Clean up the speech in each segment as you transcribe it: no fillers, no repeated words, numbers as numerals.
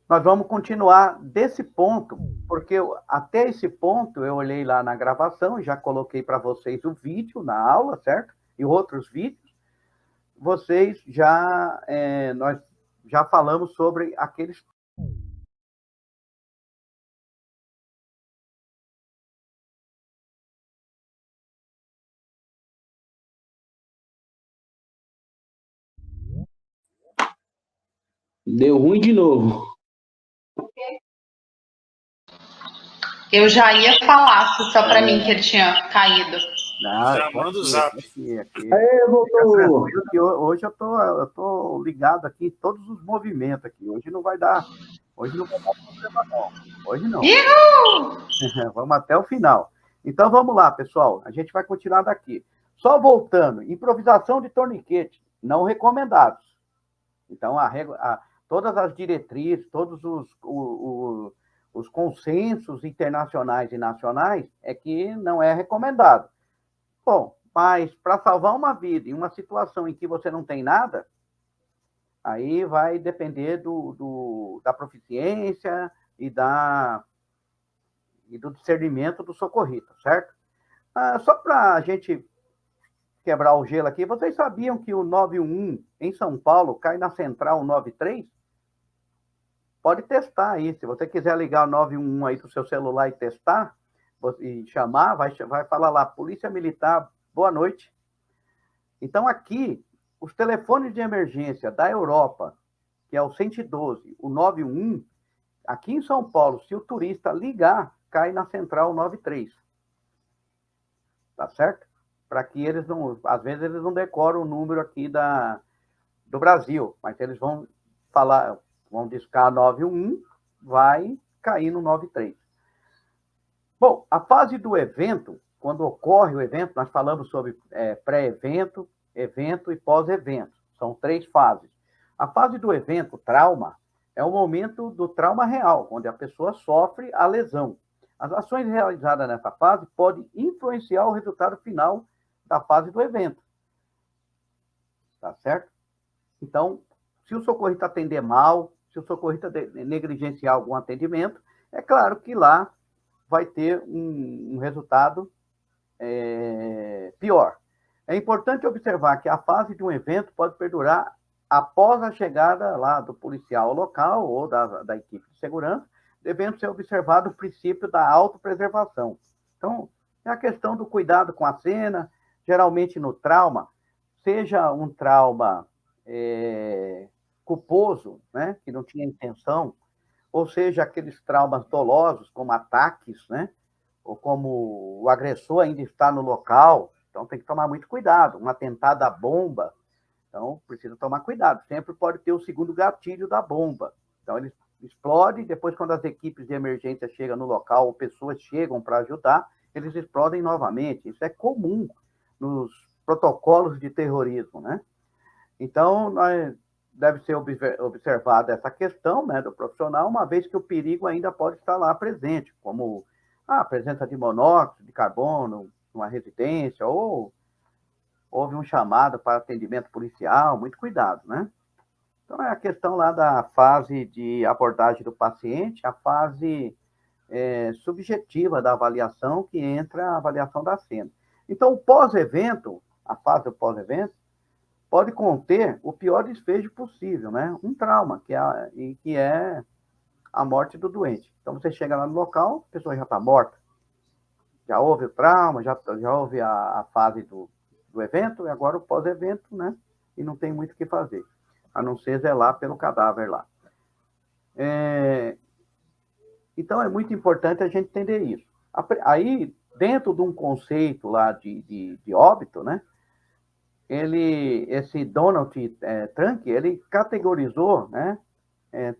Nós vamos continuar desse ponto, porque até esse ponto eu olhei lá na gravação, já coloquei para vocês o vídeo na aula, certo? E outros vídeos. Vocês já, nós já falamos sobre aqueles. Deu ruim de novo. Eu já ia falar só para mim que ele tinha caído. Não, Já manda o zap. Aqui. Aê, voltou! Hoje eu tô ligado aqui em todos os movimentos aqui. Hoje não vai dar problema, não. Hoje não. Vamos até o final. Então vamos lá, pessoal. A gente vai continuar daqui. Só voltando, improvisação de torniquete, não recomendados. Então, todas as diretrizes, todos os consensos internacionais e nacionais é que não é recomendado. Bom, mas para salvar uma vida em uma situação em que você não tem nada, aí vai depender da proficiência e do discernimento do socorrista, certo? Só para a gente quebrar o gelo aqui, vocês sabiam que o 911 em São Paulo cai na central 93? Pode testar aí, se você quiser ligar o 911 aí do seu celular e testar, e chamar, vai falar lá, Polícia Militar, boa noite. Então aqui, os telefones de emergência da Europa, que é o 112, o 911, aqui em São Paulo, se o turista ligar, cai na central 93. Tá certo? Para que eles não, às vezes eles não decoram o número aqui do Brasil, mas eles vão falar, vão discar 911, vai cair no 93. Bom, a fase do evento, quando ocorre o evento, nós falamos sobre pré-evento, evento e pós-evento. São 3 fases. A fase do evento, trauma, é o momento do trauma real, onde a pessoa sofre a lesão. As ações realizadas nessa fase podem influenciar o resultado final da fase do evento. Tá certo? Então, se o socorrista atender mal, se o socorrista negligenciar algum atendimento, é claro que lá vai ter um resultado pior. É importante observar que a fase de um evento pode perdurar após a chegada lá do policial local ou da equipe de segurança, devendo ser observado o princípio da autopreservação. Então, é a questão do cuidado com a cena, geralmente no trauma, seja um trauma culposo, né, que não tinha intenção, ou seja, aqueles traumas dolosos, como ataques, né, ou como o agressor ainda está no local, então tem que tomar muito cuidado. Um atentado à bomba, então precisa tomar cuidado. Sempre pode ter o segundo gatilho da bomba. Então ele explode, depois quando as equipes de emergência chegam no local, ou pessoas chegam para ajudar, eles explodem novamente. Isso é comum nos protocolos de terrorismo, né? Então, deve ser observada essa questão, né, do profissional, uma vez que o perigo ainda pode estar lá presente, como a presença de monóxido de carbono numa residência, ou houve um chamado para atendimento policial, muito cuidado, né? Então, é a questão lá da fase de abordagem do paciente, a fase subjetiva da avaliação, que entra a avaliação da cena. Então, o pós-evento, a fase do pós-evento, pode conter o pior desfecho possível, né? Um trauma, que é a morte do doente. Então, você chega lá no local, a pessoa já está morta. Já houve o trauma, já houve a fase do evento, e agora o pós-evento, né? E não tem muito o que fazer, a não ser zelar pelo cadáver lá. Então, é muito importante a gente entender isso. Aí, dentro de um conceito lá de óbito, né? Esse Donald Trump, ele categorizou, né,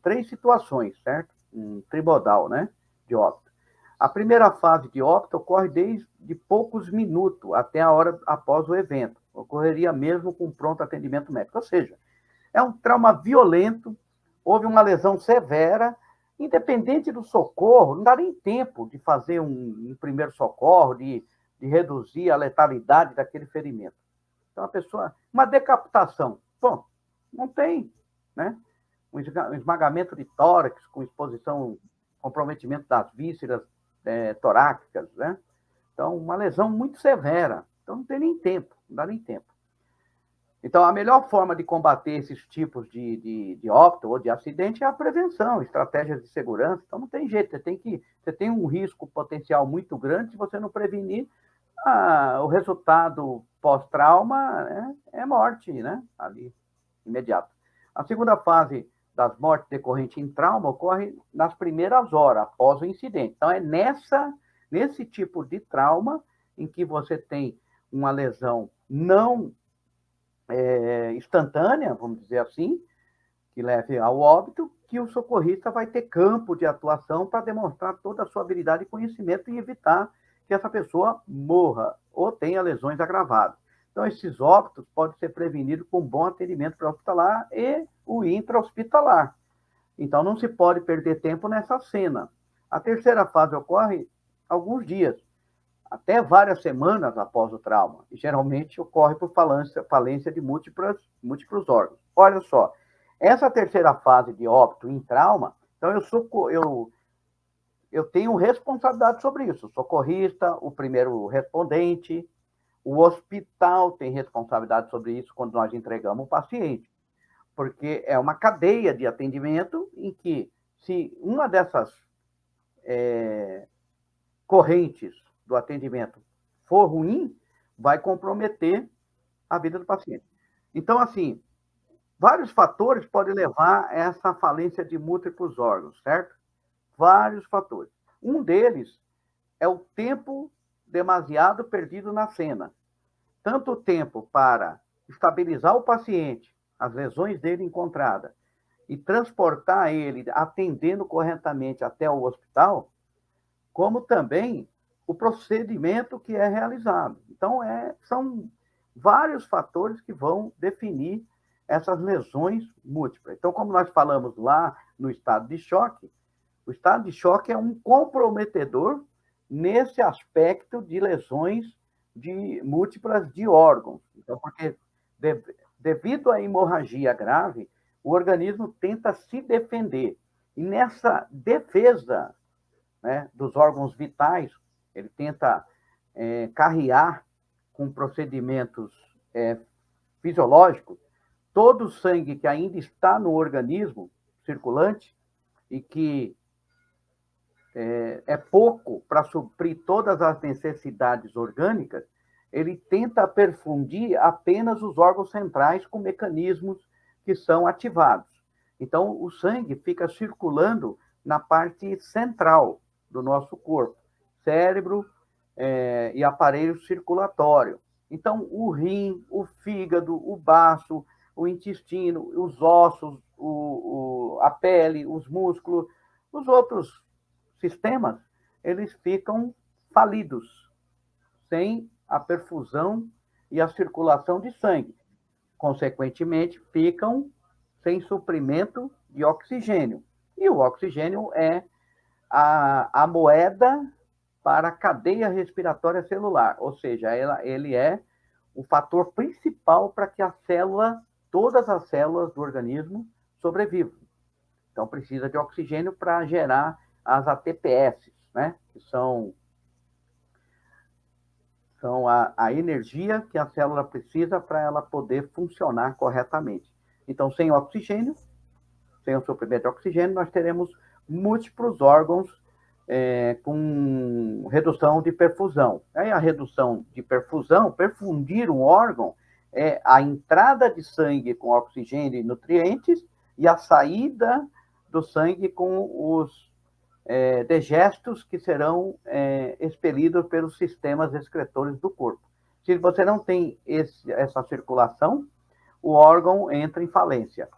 3 situações, certo? Um trimodal, né, de óbito. A primeira fase de óbito ocorre desde poucos minutos até a hora após o evento. Ocorreria mesmo com pronto atendimento médico. Ou seja, é um trauma violento, houve uma lesão severa, independente do socorro, não dá nem tempo de fazer um primeiro socorro, de reduzir a letalidade daquele ferimento. Então, a pessoa, uma decapitação, bom, não tem, né? um esmagamento de tórax com exposição, comprometimento das vísceras torácicas, né? Então, uma lesão muito severa. Então, não tem nem tempo, não dá nem tempo. Então, a melhor forma de combater esses tipos de óbito ou de acidente é a prevenção, estratégias de segurança. Então, não tem jeito, você tem um risco potencial muito grande. Se você não prevenir, o resultado pós-trauma, né, é morte, né? Ali, imediato. A segunda fase das mortes decorrentes em trauma ocorre nas primeiras horas após o incidente. Então, é nesse tipo de trauma em que você tem uma lesão não instantânea, vamos dizer assim, que leve ao óbito, que o socorrista vai ter campo de atuação para demonstrar toda a sua habilidade e conhecimento e evitar que essa pessoa morra ou tenha lesões agravadas. Então, esses óbitos podem ser prevenidos com bom atendimento pré-hospitalar e o intra-hospitalar. Então, não se pode perder tempo nessa cena. A terceira fase ocorre alguns dias, até várias semanas após o trauma, e geralmente ocorre por falência de múltiplos órgãos. Olha só, essa terceira fase de óbito em trauma, então eu tenho responsabilidade sobre isso, o socorrista, o primeiro respondente, o hospital tem responsabilidade sobre isso quando nós entregamos o paciente, porque é uma cadeia de atendimento em que, se uma dessas correntes do atendimento for ruim, vai comprometer a vida do paciente. Então, assim, vários fatores podem levar a essa falência de múltiplos órgãos, certo? Vários fatores. Um deles é o tempo demasiado perdido na cena. Tanto o tempo para estabilizar o paciente, as lesões dele encontradas, e transportar ele, atendendo corretamente até o hospital, como também o procedimento que é realizado. Então, são vários fatores que vão definir essas lesões múltiplas. Então, como nós falamos lá no estado de choque, o estado de choque é um comprometedor nesse aspecto de lesões múltiplas de órgãos. Então, porque devido à hemorragia grave, o organismo tenta se defender. E nessa defesa, né, dos órgãos vitais, ele tenta carrear com procedimentos fisiológicos todo o sangue que ainda está no organismo circulante e que é pouco para suprir todas as necessidades orgânicas, ele tenta perfundir apenas os órgãos centrais com mecanismos que são ativados. Então, o sangue fica circulando na parte central do nosso corpo, cérebro e aparelho circulatório. Então, o rim, o fígado, o baço, o intestino, os ossos, a pele, os músculos, os outros sistemas, eles ficam falidos, sem a perfusão e a circulação de sangue. Consequentemente, ficam sem suprimento de oxigênio. E o oxigênio é a moeda para a cadeia respiratória celular, ou seja, ele é o fator principal para que todas as células do organismo sobrevivam. Então, precisa de oxigênio para gerar as ATPS, né? Que são a energia que a célula precisa para ela poder funcionar corretamente. Então, sem oxigênio, sem o suprimento de oxigênio, nós teremos múltiplos órgãos com redução de perfusão. Aí a redução de perfusão, perfundir um órgão, é a entrada de sangue com oxigênio e nutrientes e a saída do sangue com os degestos que serão expelidos pelos sistemas excretores do corpo. Se você não tem essa circulação, o órgão entra em falência.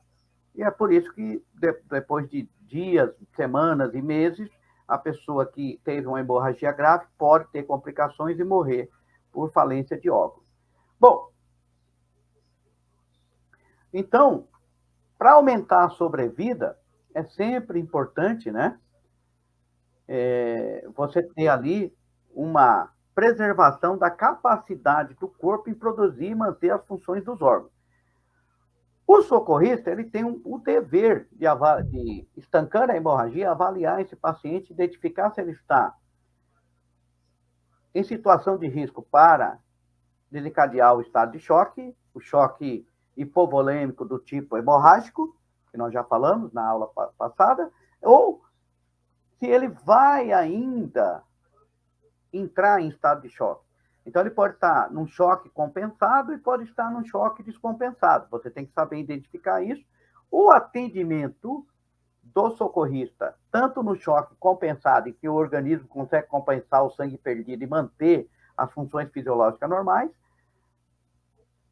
E é por isso que, depois de dias, semanas e meses, a pessoa que teve uma hemorragia grave pode ter complicações e morrer por falência de órgãos. Bom, então, para aumentar a sobrevida, é sempre importante, né? Você ter ali uma preservação da capacidade do corpo em produzir e manter as funções dos órgãos. O socorrista, ele tem o dever de, estancando a hemorragia, avaliar esse paciente, identificar se ele está em situação de risco para desencadear o estado de choque, o choque hipovolêmico do tipo hemorrágico, que nós já falamos na aula passada, ou se ele vai ainda entrar em estado de choque. Então, ele pode estar num choque compensado e pode estar num choque descompensado. Você tem que saber identificar isso. O atendimento do socorrista, tanto no choque compensado, em que o organismo consegue compensar o sangue perdido e manter as funções fisiológicas normais,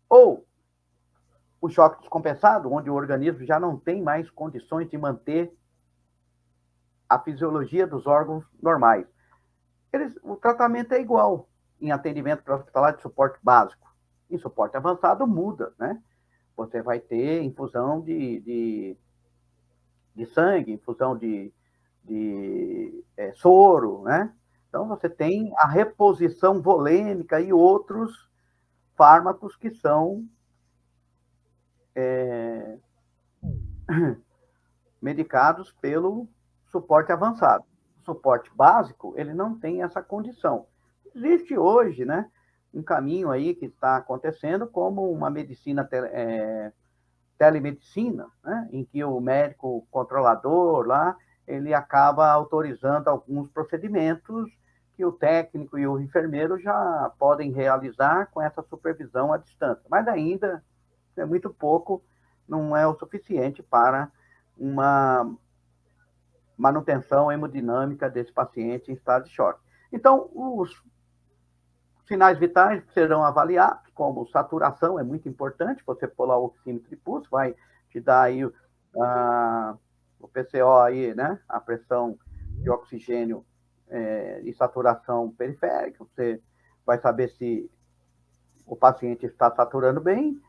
ou o choque descompensado, onde o organismo já não tem mais condições de manter a fisiologia dos órgãos normais. O tratamento é igual em atendimento pré-hospitalar de suporte básico. Em suporte avançado, muda, né? Você vai ter infusão de sangue, infusão de soro, né? Então, você tem a reposição volêmica e outros fármacos que são medicados pelo suporte avançado. O suporte básico, ele não tem essa condição. Existe hoje, né, um caminho aí que está acontecendo como uma medicina telemedicina, né, em que o médico controlador lá, ele acaba autorizando alguns procedimentos que o técnico e o enfermeiro já podem realizar com essa supervisão à distância. Mas ainda é muito pouco, não é o suficiente para uma manutenção hemodinâmica desse paciente em estado de choque. Então, os sinais vitais serão avaliados, como saturação, é muito importante, você pôr lá o oxímetro de pulso, vai te dar aí o PCO aí, né, a pressão de oxigênio e saturação periférica, você vai saber se o paciente está saturando bem.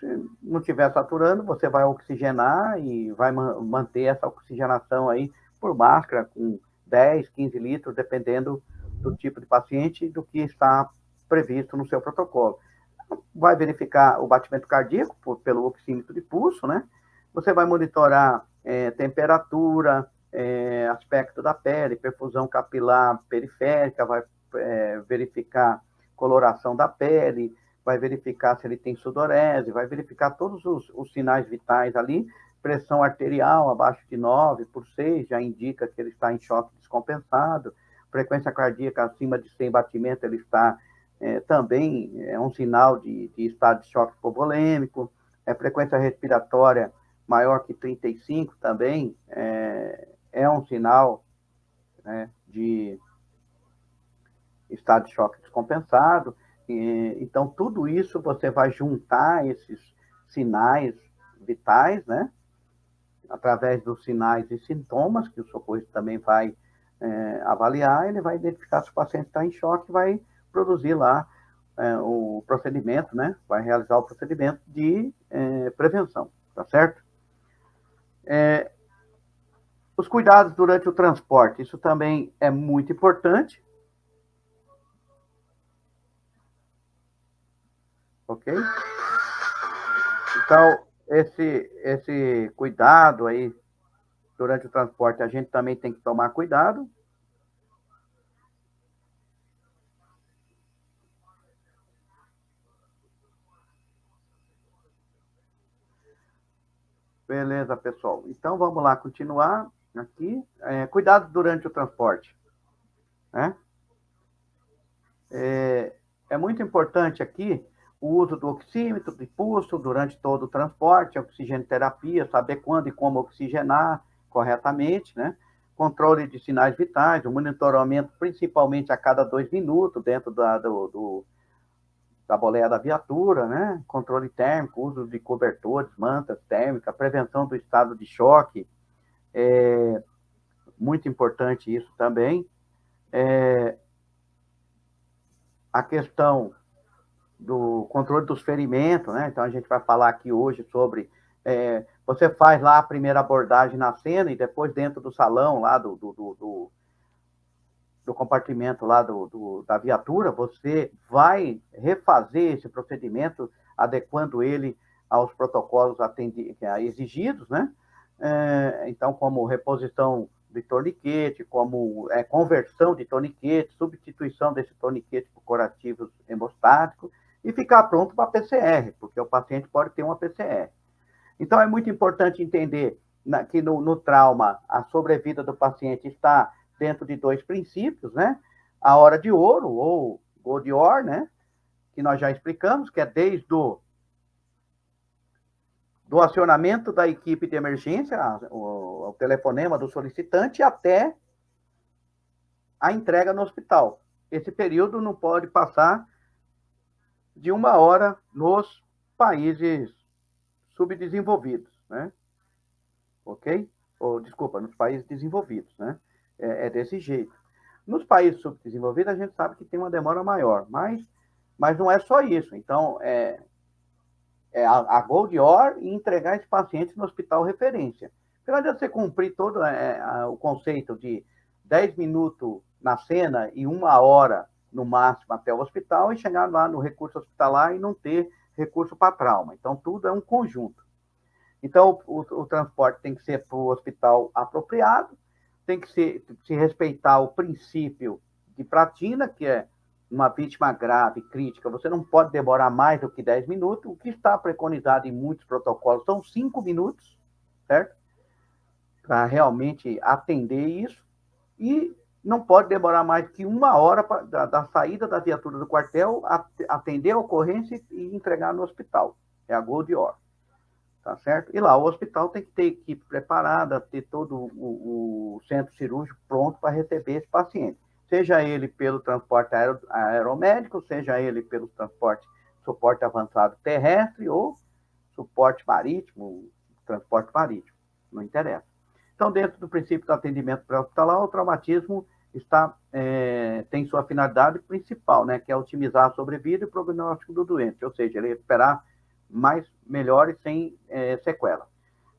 Se não estiver saturando, você vai oxigenar e vai manter essa oxigenação aí por máscara com 10, 15 litros, dependendo do tipo de paciente e do que está previsto no seu protocolo. Vai verificar o batimento cardíaco pelo oxímetro de pulso, né? Você vai monitorar temperatura, aspecto da pele, perfusão capilar periférica, vai verificar coloração da pele, vai verificar se ele tem sudorese, vai verificar todos os sinais vitais ali. Pressão arterial abaixo de 9/6 já indica que ele está em choque descompensado. Frequência cardíaca acima de 100 batimentos, ele está também um sinal de estado de choque hipovolêmico. Frequência respiratória maior que 35 também é um sinal, né, de estado de choque descompensado. Então, tudo isso você vai juntar esses sinais vitais, né? Através dos sinais e sintomas, que o socorrista também vai avaliar, ele vai identificar se o paciente está em choque, vai produzir lá o procedimento, né? Vai realizar o procedimento de prevenção, tá certo? Os cuidados durante o transporte, isso também é muito importante. Ok? Então, esse cuidado aí durante o transporte, a gente também tem que tomar cuidado. Beleza, pessoal. Então, vamos lá continuar aqui. Cuidado durante o transporte, né? É muito importante aqui o uso do oxímetro de pulso durante todo o transporte, a oxigenoterapia, saber quando e como oxigenar corretamente, né? Controle de sinais vitais, o monitoramento principalmente a cada 2 minutos dentro da boleia da viatura, né? Controle térmico, uso de cobertores, mantas térmicas, prevenção do estado de choque, muito importante isso também. A questão do controle dos ferimentos, né? Então, a gente vai falar aqui hoje sobre... você faz lá a primeira abordagem na cena e depois dentro do salão lá do compartimento lá da viatura, você vai refazer esse procedimento, adequando ele aos protocolos exigidos, né? Então, como reposição de torniquete, como conversão de torniquete, substituição desse torniquete por curativos hemostáticos e ficar pronto para a PCR, porque o paciente pode ter uma PCR. Então, é muito importante entender que no trauma, a sobrevida do paciente está dentro de 2 princípios, né? A hora de ouro, ou gold hour, né? Que nós já explicamos, que é desde do acionamento da equipe de emergência, o telefonema do solicitante, até a entrega no hospital. Esse período não pode passar de 1 hora nos países subdesenvolvidos, né? Ok? Desculpa, nos países desenvolvidos, né? É desse jeito. Nos países subdesenvolvidos, a gente sabe que tem uma demora maior, mas não é só isso. Então, a Gold Hour e entregar esse paciente no hospital referência. Porque não adianta você cumprir todo o conceito de 10 minutos na cena e 1 hora, no máximo, até o hospital e chegar lá no recurso hospitalar e não ter recurso para trauma. Então, tudo é um conjunto. Então, o transporte tem que ser para o hospital apropriado, tem que se respeitar o princípio de Pratina, que é uma vítima grave, crítica, você não pode demorar mais do que 10 minutos. O que está preconizado em muitos protocolos são 5 minutos, certo? Para realmente atender isso. E não pode demorar mais que 1 hora da saída da viatura do quartel, atender a ocorrência e entregar no hospital. É a Gold Hour. Tá certo? E lá o hospital tem que ter equipe preparada, ter todo o centro cirúrgico pronto para receber esse paciente. Seja ele pelo transporte aeromédico, seja ele pelo suporte avançado terrestre ou suporte marítimo, transporte marítimo, não interessa. Então, dentro do princípio do atendimento pré-hospitalar, o traumatismo tem sua finalidade principal, né, que é otimizar a sobrevida e o prognóstico do doente, ou seja, ele recuperar melhor e sem sequela.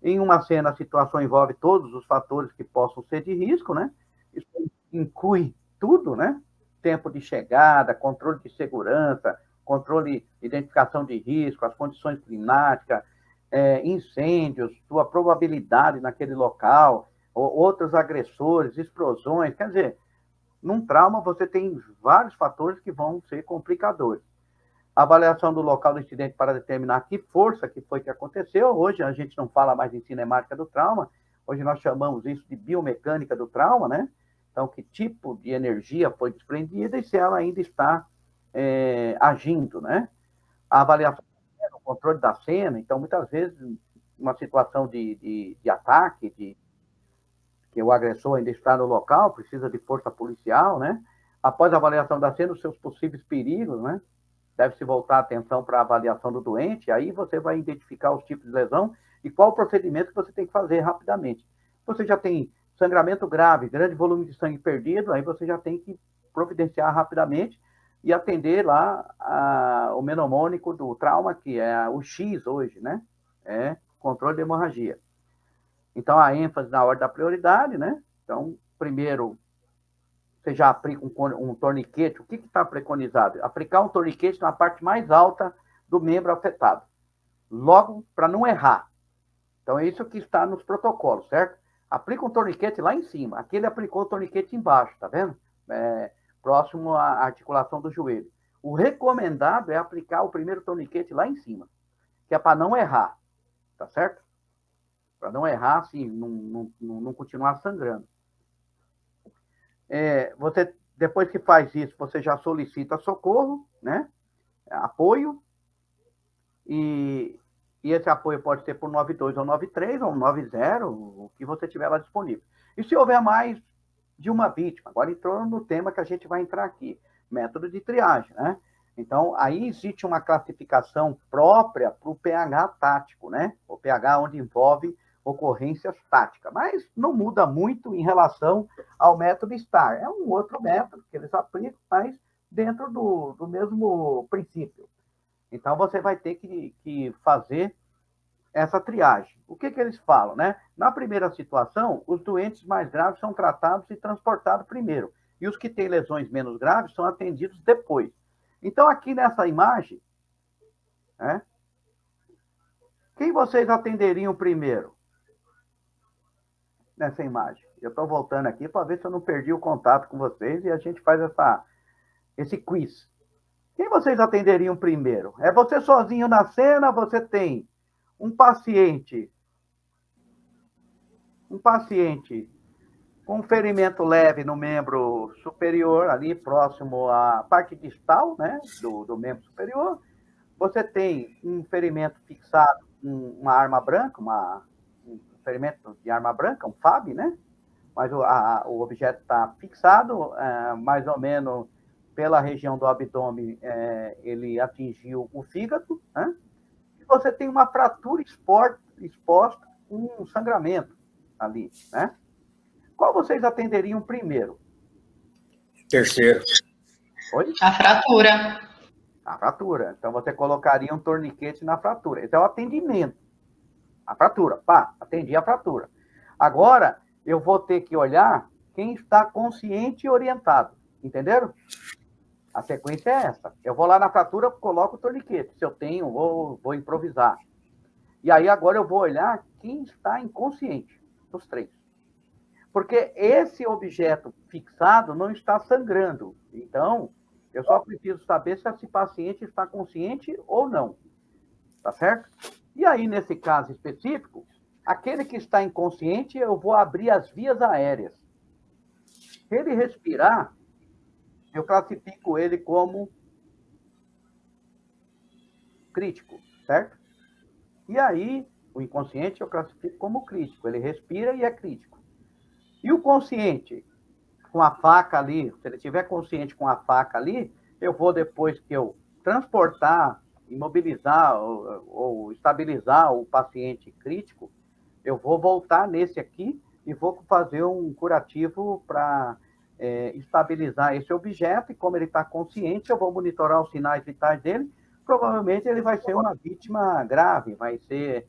Em uma cena, a situação envolve todos os fatores que possam ser de risco, né? Isso inclui tudo, né? Tempo de chegada, controle de segurança, controle de identificação de risco, as condições climáticas, incêndios, sua probabilidade naquele local, outros agressores, explosões. Quer dizer, num trauma você tem vários fatores que vão ser complicadores. A avaliação do local do incidente para determinar que força que foi que aconteceu. Hoje a gente não fala mais em cinemática do trauma, hoje nós chamamos isso de biomecânica do trauma, né? Então, que tipo de energia foi desprendida e se ela ainda está agindo, né? A avaliação do controle da cena. Então, muitas vezes, uma situação de ataque, que o agressor ainda está no local, precisa de força policial, né? Após a avaliação da cena, os seus possíveis perigos, né? Deve-se voltar a atenção para a avaliação do doente, aí você vai identificar os tipos de lesão e qual o procedimento que você tem que fazer rapidamente. Você já tem sangramento grave, grande volume de sangue perdido, aí você já tem que providenciar rapidamente e atender lá o mnemônico do trauma, que é o X hoje, né? É controle de hemorragia. Então, a ênfase na ordem da prioridade, né? Então, primeiro, você já aplica um torniquete. O que está preconizado? Aplicar um torniquete na parte mais alta do membro afetado. Logo, para não errar. Então, é isso que está nos protocolos, certo? Aplica um torniquete lá em cima. Aqui ele aplicou o torniquete embaixo, tá vendo? Próximo à articulação do joelho. O recomendado é aplicar o primeiro torniquete lá em cima, que é para não errar, tá certo? Para não errar, assim, não continuar sangrando. Você, depois que faz isso, você já solicita socorro, né? Apoio, e esse apoio pode ser por 92 ou 93 ou 90, o que você tiver lá disponível. E se houver mais de uma vítima, agora entrou no tema que a gente vai entrar aqui, método de triagem, né? Então, aí existe uma classificação própria para o pH tático, né? O pH onde envolve ocorrências táticas, mas não muda muito em relação ao método STAR. É um outro método que eles aplicam, mas dentro do mesmo princípio. Então, você vai ter que fazer essa triagem. O que eles falam, né? Na primeira situação, os doentes mais graves são tratados e transportados primeiro, e os que têm lesões menos graves são atendidos depois. Então, aqui nessa imagem, né? Quem vocês atenderiam primeiro nessa imagem? Eu estou voltando aqui para ver se eu não perdi o contato com vocês e a gente faz esse quiz. Quem vocês atenderiam primeiro? É você sozinho na cena? Você tem um paciente com ferimento leve no membro superior, ali próximo à parte distal, né, do membro superior. Você tem um ferimento fixado com uma arma branca, um ferimento de arma branca, um FAB, né? Mas o objeto está fixado, mais ou menos pela região do abdômen, ele atingiu o fígado, né? E você tem uma fratura exposta com um sangramento ali, né? Qual vocês atenderiam primeiro? Terceiro. Oi? A fratura. A fratura. Então, você colocaria um torniquete na fratura. Esse é o atendimento. A fratura. Pá, atendi a fratura. Agora, eu vou ter que olhar quem está consciente e orientado. Entenderam? A sequência é essa. Eu vou lá na fratura, coloco o torniquete. Se eu tenho, vou improvisar. E aí, agora eu vou olhar quem está inconsciente, dos três. Porque esse objeto fixado não está sangrando. Então, eu só preciso saber se esse paciente está consciente ou não. Tá certo? E aí, nesse caso específico, aquele que está inconsciente, eu vou abrir as vias aéreas. Se ele respirar, eu classifico ele como crítico, certo? E aí, o inconsciente eu classifico como crítico. Ele respira e é crítico. E o consciente, com a faca ali, se ele estiver consciente com a faca ali, eu vou, depois que eu transportar, imobilizar ou estabilizar o paciente crítico, eu vou voltar nesse aqui e vou fazer um curativo para estabilizar esse objeto, e como ele está consciente, eu vou monitorar os sinais vitais dele. Provavelmente ele vai ser uma vítima grave, vai ser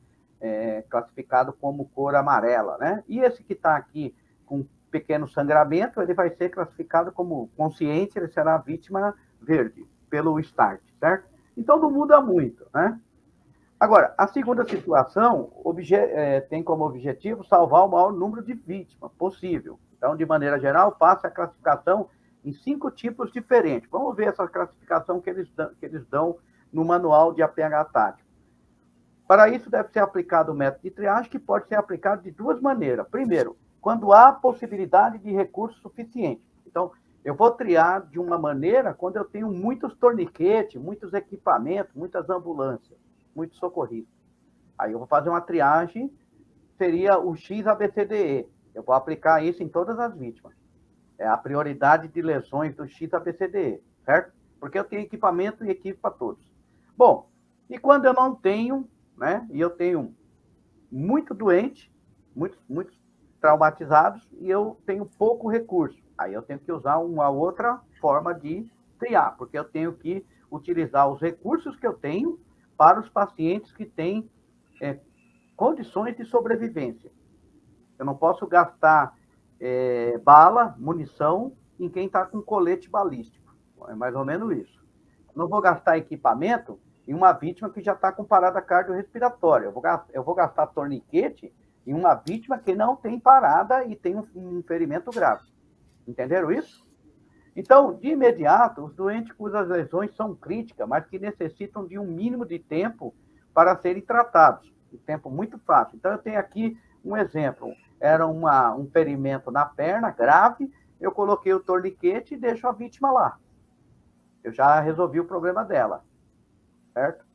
classificado como cor amarela, né? E esse que está aqui com pequeno sangramento, ele vai ser classificado como consciente, ele será vítima verde, pelo START, certo? Então, não muda muito, né? Agora, a segunda situação tem como objetivo salvar o maior número de vítimas possível. Então, de maneira geral, passa a classificação em 5 tipos diferentes. Vamos ver essa classificação que eles dão no manual de APH tático. Para isso, deve ser aplicado o método de triagem, que pode ser aplicado de 2 maneiras. Primeiro, quando há possibilidade de recurso suficiente. Então, eu vou triar de uma maneira quando eu tenho muitos torniquetes, muitos equipamentos, muitas ambulâncias, muitos socorristas. Aí eu vou fazer uma triagem, seria o XABCDE. Eu vou aplicar isso em todas as vítimas. É a prioridade de lesões do XABCDE, certo? Porque eu tenho equipamento e equipe para todos. Bom, e quando eu não tenho, né, e eu tenho muito doente, muitos traumatizados, e eu tenho pouco recurso. Aí eu tenho que usar uma outra forma de triar, porque eu tenho que utilizar os recursos que eu tenho para os pacientes que têm condições de sobrevivência. Eu não posso gastar bala, munição, em quem está com colete balístico. É mais ou menos isso. Eu não vou gastar equipamento em uma vítima que já está com parada cardiorrespiratória. Eu vou gastar torniquete em uma vítima que não tem parada e tem um ferimento grave. Entenderam isso? Então, de imediato, os doentes cujas lesões são críticas, mas que necessitam de um mínimo de tempo para serem tratados. Um tempo muito fácil. Então, eu tenho aqui um exemplo. Era um ferimento na perna, grave, eu coloquei o torniquete e deixo a vítima lá. Eu já resolvi o problema dela. Certo?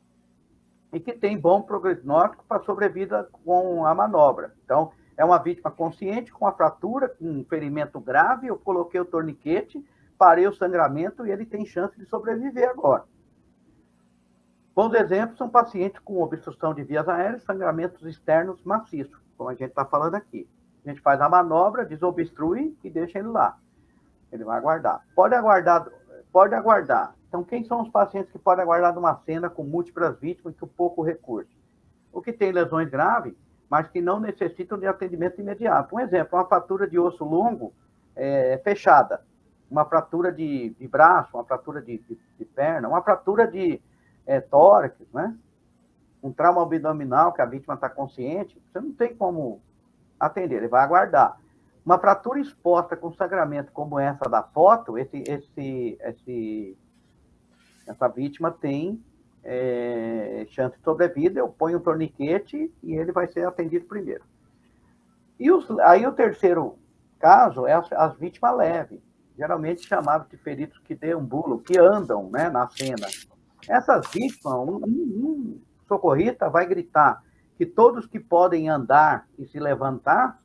E que tem bom prognóstico para sobrevida com a manobra. Então, é uma vítima consciente com a fratura, com um ferimento grave, eu coloquei o torniquete, parei o sangramento e ele tem chance de sobreviver agora. Bons exemplos são pacientes com obstrução de vias aéreas, sangramentos externos maciços, como a gente está falando aqui. A gente faz a manobra, desobstrui e deixa ele lá. Ele vai aguardar. Pode aguardar. Então, quem são os pacientes que podem aguardar numa cena com múltiplas vítimas e com pouco recurso? O que tem lesões graves, mas que não necessitam de atendimento imediato. Um exemplo, uma fratura de osso longo fechada, uma fratura de braço, uma fratura de perna, uma fratura de tórax, né? um trauma abdominal, que a vítima está consciente, você não tem como atender, ele vai aguardar. Uma fratura exposta com sangramento como essa da foto, essa vítima tem chance de sobrevida, eu ponho um torniquete e ele vai ser atendido primeiro. E aí o terceiro caso é as vítimas leves, geralmente chamadas de feridos que deambulam, que andam, né, na cena. Essas vítimas, um socorrista vai gritar que todos que podem andar e se levantar,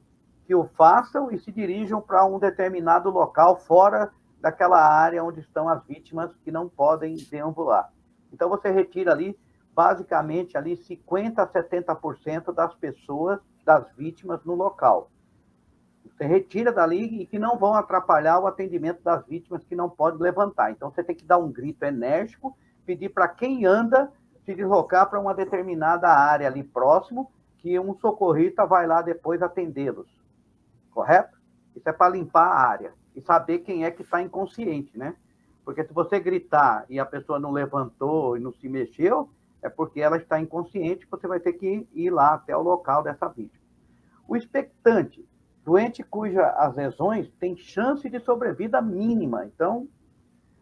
que o façam e se dirijam para um determinado local fora daquela área onde estão as vítimas que não podem deambular. Então, você retira ali, basicamente, ali 50% a 70% das pessoas, das vítimas no local. Você retira dali e que não vão atrapalhar o atendimento das vítimas que não podem levantar. Então, você tem que dar um grito enérgico, pedir para quem anda se deslocar para uma determinada área ali próximo, que um socorrista vai lá depois atendê-los. Correto? Isso é para limpar a área e saber quem é que está inconsciente, né? Porque se você gritar e a pessoa não levantou e não se mexeu, é porque ela está inconsciente, você vai ter que ir lá até o local dessa vítima. O expectante, doente cujas lesões têm chance de sobrevida mínima. Então,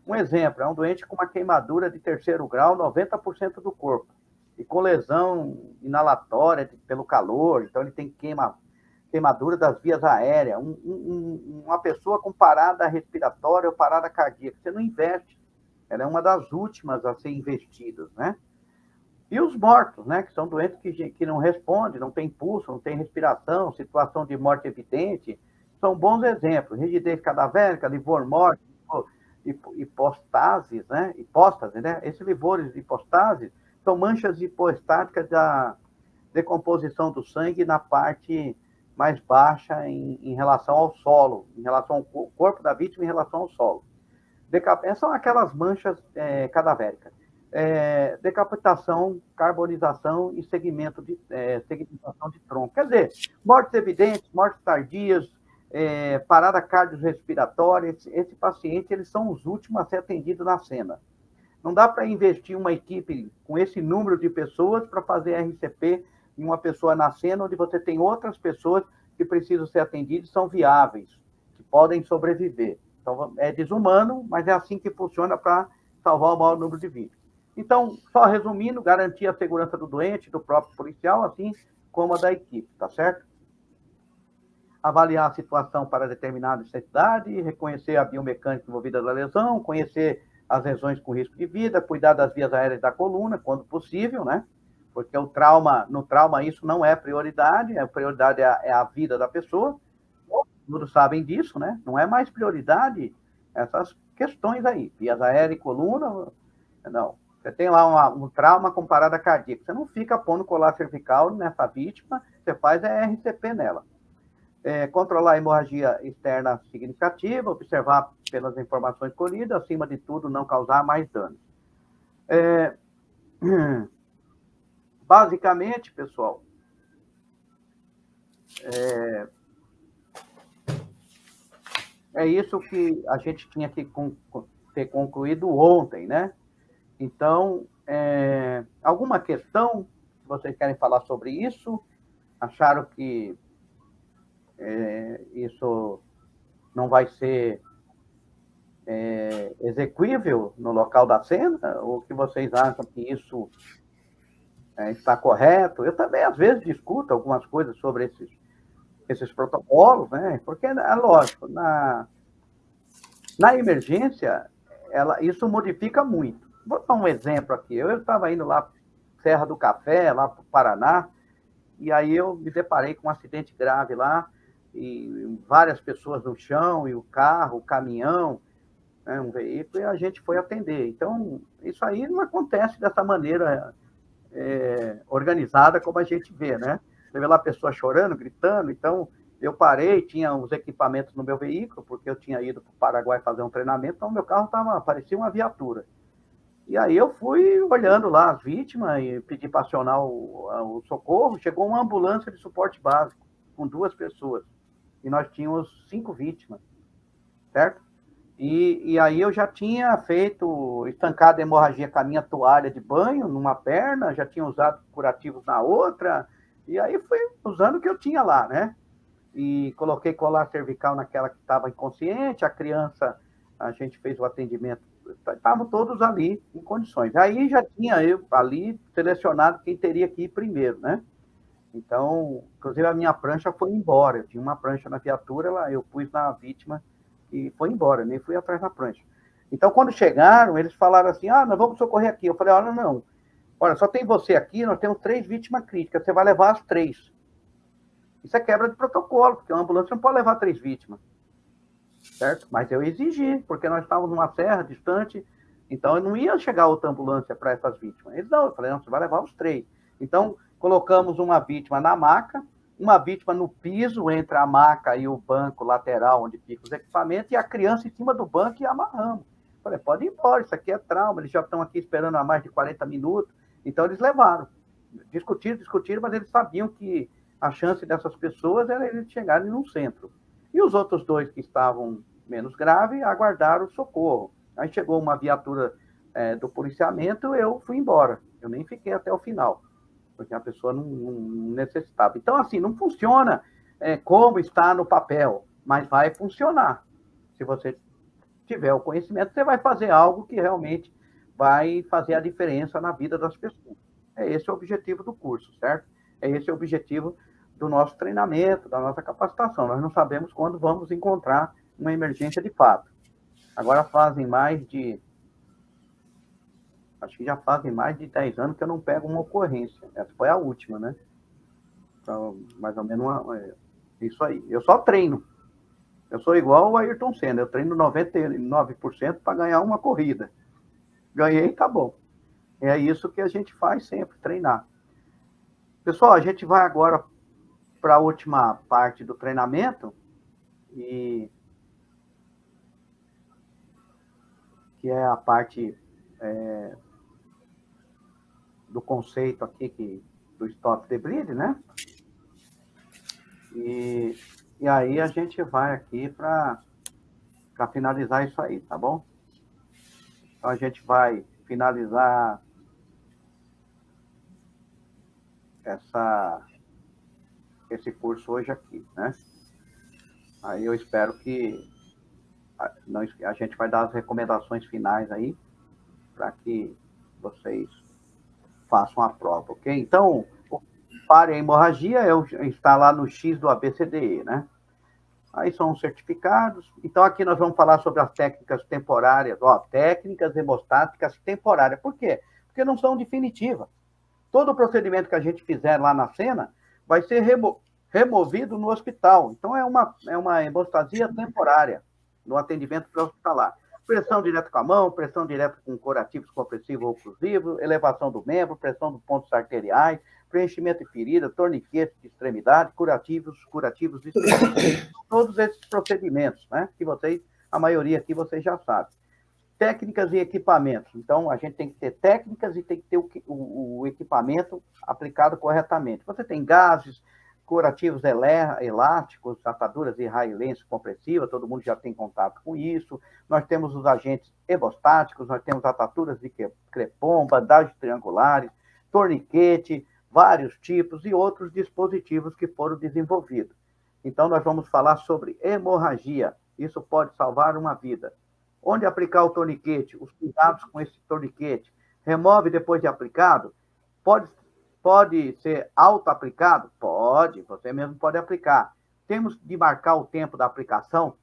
um exemplo, é um doente com uma queimadura de 3º grau, 90% do corpo, e com lesão inalatória pelo calor, então ele tem queimadura das vias aéreas, uma pessoa com parada respiratória ou parada cardíaca, você não investe, ela é uma das últimas a ser investidas, né? E os mortos, né, que são doentes que não respondem, não tem pulso, não tem respiração, situação de morte evidente, são bons exemplos, rigidez cadavérica, livor morte, hipóstases, né? Esses livores de hipóstases são manchas hipostáticas da decomposição do sangue na parte mais baixa em relação ao solo, em relação ao corpo da vítima em relação ao solo. São aquelas manchas cadavéricas. Decapitação, carbonização e segmentação de tronco. Quer dizer, mortes evidentes, mortes tardias, parada cardiorrespiratória, esse paciente, eles são os últimos a ser atendidos na cena. Não dá para investir uma equipe com esse número de pessoas para fazer RCP em uma pessoa na cena, onde você tem outras pessoas que precisam ser atendidas, são viáveis, que podem sobreviver. Então, é desumano, mas é assim que funciona para salvar o maior número de vítimas. Então, só resumindo, garantir a segurança do doente, do próprio policial, assim como a da equipe, tá certo? Avaliar a situação para determinada necessidade, reconhecer a biomecânica envolvida da lesão, conhecer as lesões com risco de vida, cuidar das vias aéreas da coluna, quando possível, né? Porque no trauma isso não é prioridade, a prioridade é a vida da pessoa, todos sabem disso, né? Não é mais prioridade essas questões aí, vias aéreas e coluna, não. Você tem lá um trauma com parada cardíaca, você não fica pondo colar cervical nessa vítima, você faz RCP nela. Controlar a hemorragia externa significativa, observar pelas informações colhidas, acima de tudo, não causar mais danos. Basicamente, pessoal, é isso que a gente tinha que ter concluído ontem, né? Então, alguma questão que vocês querem falar sobre isso? Acharam que isso não vai ser execuível no local da cena? Ou que vocês acham que isso está correto? Eu também, às vezes, discuto algumas coisas sobre esses protocolos, né? Porque, é lógico, na emergência, isso modifica muito. Vou dar um exemplo aqui. Eu estava indo lá Serra do Café, lá para o Paraná, e aí eu me deparei com um acidente grave lá, e várias pessoas no chão, e o carro, o caminhão, né, um veículo, e a gente foi atender. Então, isso aí não acontece dessa maneira organizada como a gente vê, né? Você vê lá a pessoa chorando, gritando, então eu parei, tinha os equipamentos no meu veículo, porque eu tinha ido para o Paraguai fazer um treinamento, então meu carro parecia uma viatura. E aí eu fui olhando lá as vítimas e pedi para acionar o socorro, chegou uma ambulância de suporte básico, com 2 pessoas, e nós tínhamos 5 vítimas, certo? E aí eu já tinha estancado a hemorragia com a minha toalha de banho numa perna, já tinha usado curativos na outra, e aí fui usando o que eu tinha lá, né? E coloquei colar cervical naquela que estava inconsciente, a criança, a gente fez o atendimento, estavam todos ali em condições. Aí já tinha eu ali selecionado quem teria que ir primeiro, né? Então, inclusive a minha prancha foi embora, eu tinha uma prancha na viatura, eu pus na vítima e foi embora, nem fui atrás da prancha. Então, quando chegaram, eles falaram assim, nós vamos socorrer aqui. Eu falei, olha, não, olha, só tem você aqui, nós temos 3 vítimas críticas, você vai levar as 3. Isso é quebra de protocolo, porque uma ambulância não pode levar 3 vítimas, certo? Mas eu exigi, porque nós estávamos numa serra distante, então não ia chegar outra ambulância para essas vítimas. Eles não, eu falei, não, você vai levar os 3. Então, colocamos uma vítima na maca, uma vítima no piso, entre a maca e o banco lateral, onde fica os equipamentos, e a criança em cima do banco e amarramos. Eu falei, pode ir embora, isso aqui é trauma, eles já estão aqui esperando há mais de 40 minutos. Então, eles levaram. Discutiram, mas eles sabiam que a chance dessas pessoas era eles chegarem num centro. E os outros 2 que estavam menos graves aguardaram o socorro. Aí chegou uma viatura do policiamento, eu fui embora. Eu nem fiquei até o final, porque a pessoa não necessitava. Então, assim, não funciona como está no papel, mas vai funcionar. Se você tiver o conhecimento, você vai fazer algo que realmente vai fazer a diferença na vida das pessoas. É esse o objetivo do curso, certo? É esse o objetivo do nosso treinamento, da nossa capacitação. Nós não sabemos quando vamos encontrar uma emergência de fato. Agora acho que já fazem mais de 10 anos que eu não pego uma ocorrência. Essa foi a última, né? Então, mais ou menos isso aí. Eu só treino. Eu sou igual o Ayrton Senna, eu treino 99% para ganhar uma corrida. Ganhei, tá bom. É isso que a gente faz sempre, treinar. Pessoal, a gente vai agora para a última parte do treinamento, que é a parte do conceito aqui do Stop the Bleed, né? E aí a gente vai aqui para finalizar isso aí, tá bom? Então a gente vai finalizar esse curso hoje aqui, né? Aí eu espero que a gente vai dar as recomendações finais aí para que vocês façam a prova, ok? Então, para a hemorragia está lá no X do ABCDE, né? Aí são os certificados. Então, aqui nós vamos falar sobre as técnicas temporárias, técnicas hemostáticas temporárias. Por quê? Porque não são definitivas. Todo o procedimento que a gente fizer lá na cena vai ser removido no hospital. Então, é uma hemostasia temporária no atendimento pré-hospitalar. Pressão direta com a mão, pressão direta com curativos compressivos ou oclusivos, elevação do membro, pressão dos pontos arteriais, preenchimento de ferida, torniquete de extremidade, curativos de extremidade. Todos esses procedimentos, né? Que a maioria aqui vocês já sabem. Técnicas e equipamentos. Então, a gente tem que ter técnicas e tem que ter o equipamento aplicado corretamente. Você tem gases, curativos elásticos, ataduras de raio lenço compressiva, todo mundo já tem contato com isso. Nós temos os agentes hemostáticos, nós temos ataduras de crepom, bandagens triangulares, torniquete, vários tipos e outros dispositivos que foram desenvolvidos. Então, nós vamos falar sobre hemorragia. Isso pode salvar uma vida. Onde aplicar o torniquete? Os cuidados com esse torniquete. Remove depois de aplicado? Pode ser auto-aplicado? Pode, você mesmo pode aplicar. Temos de marcar o tempo da aplicação?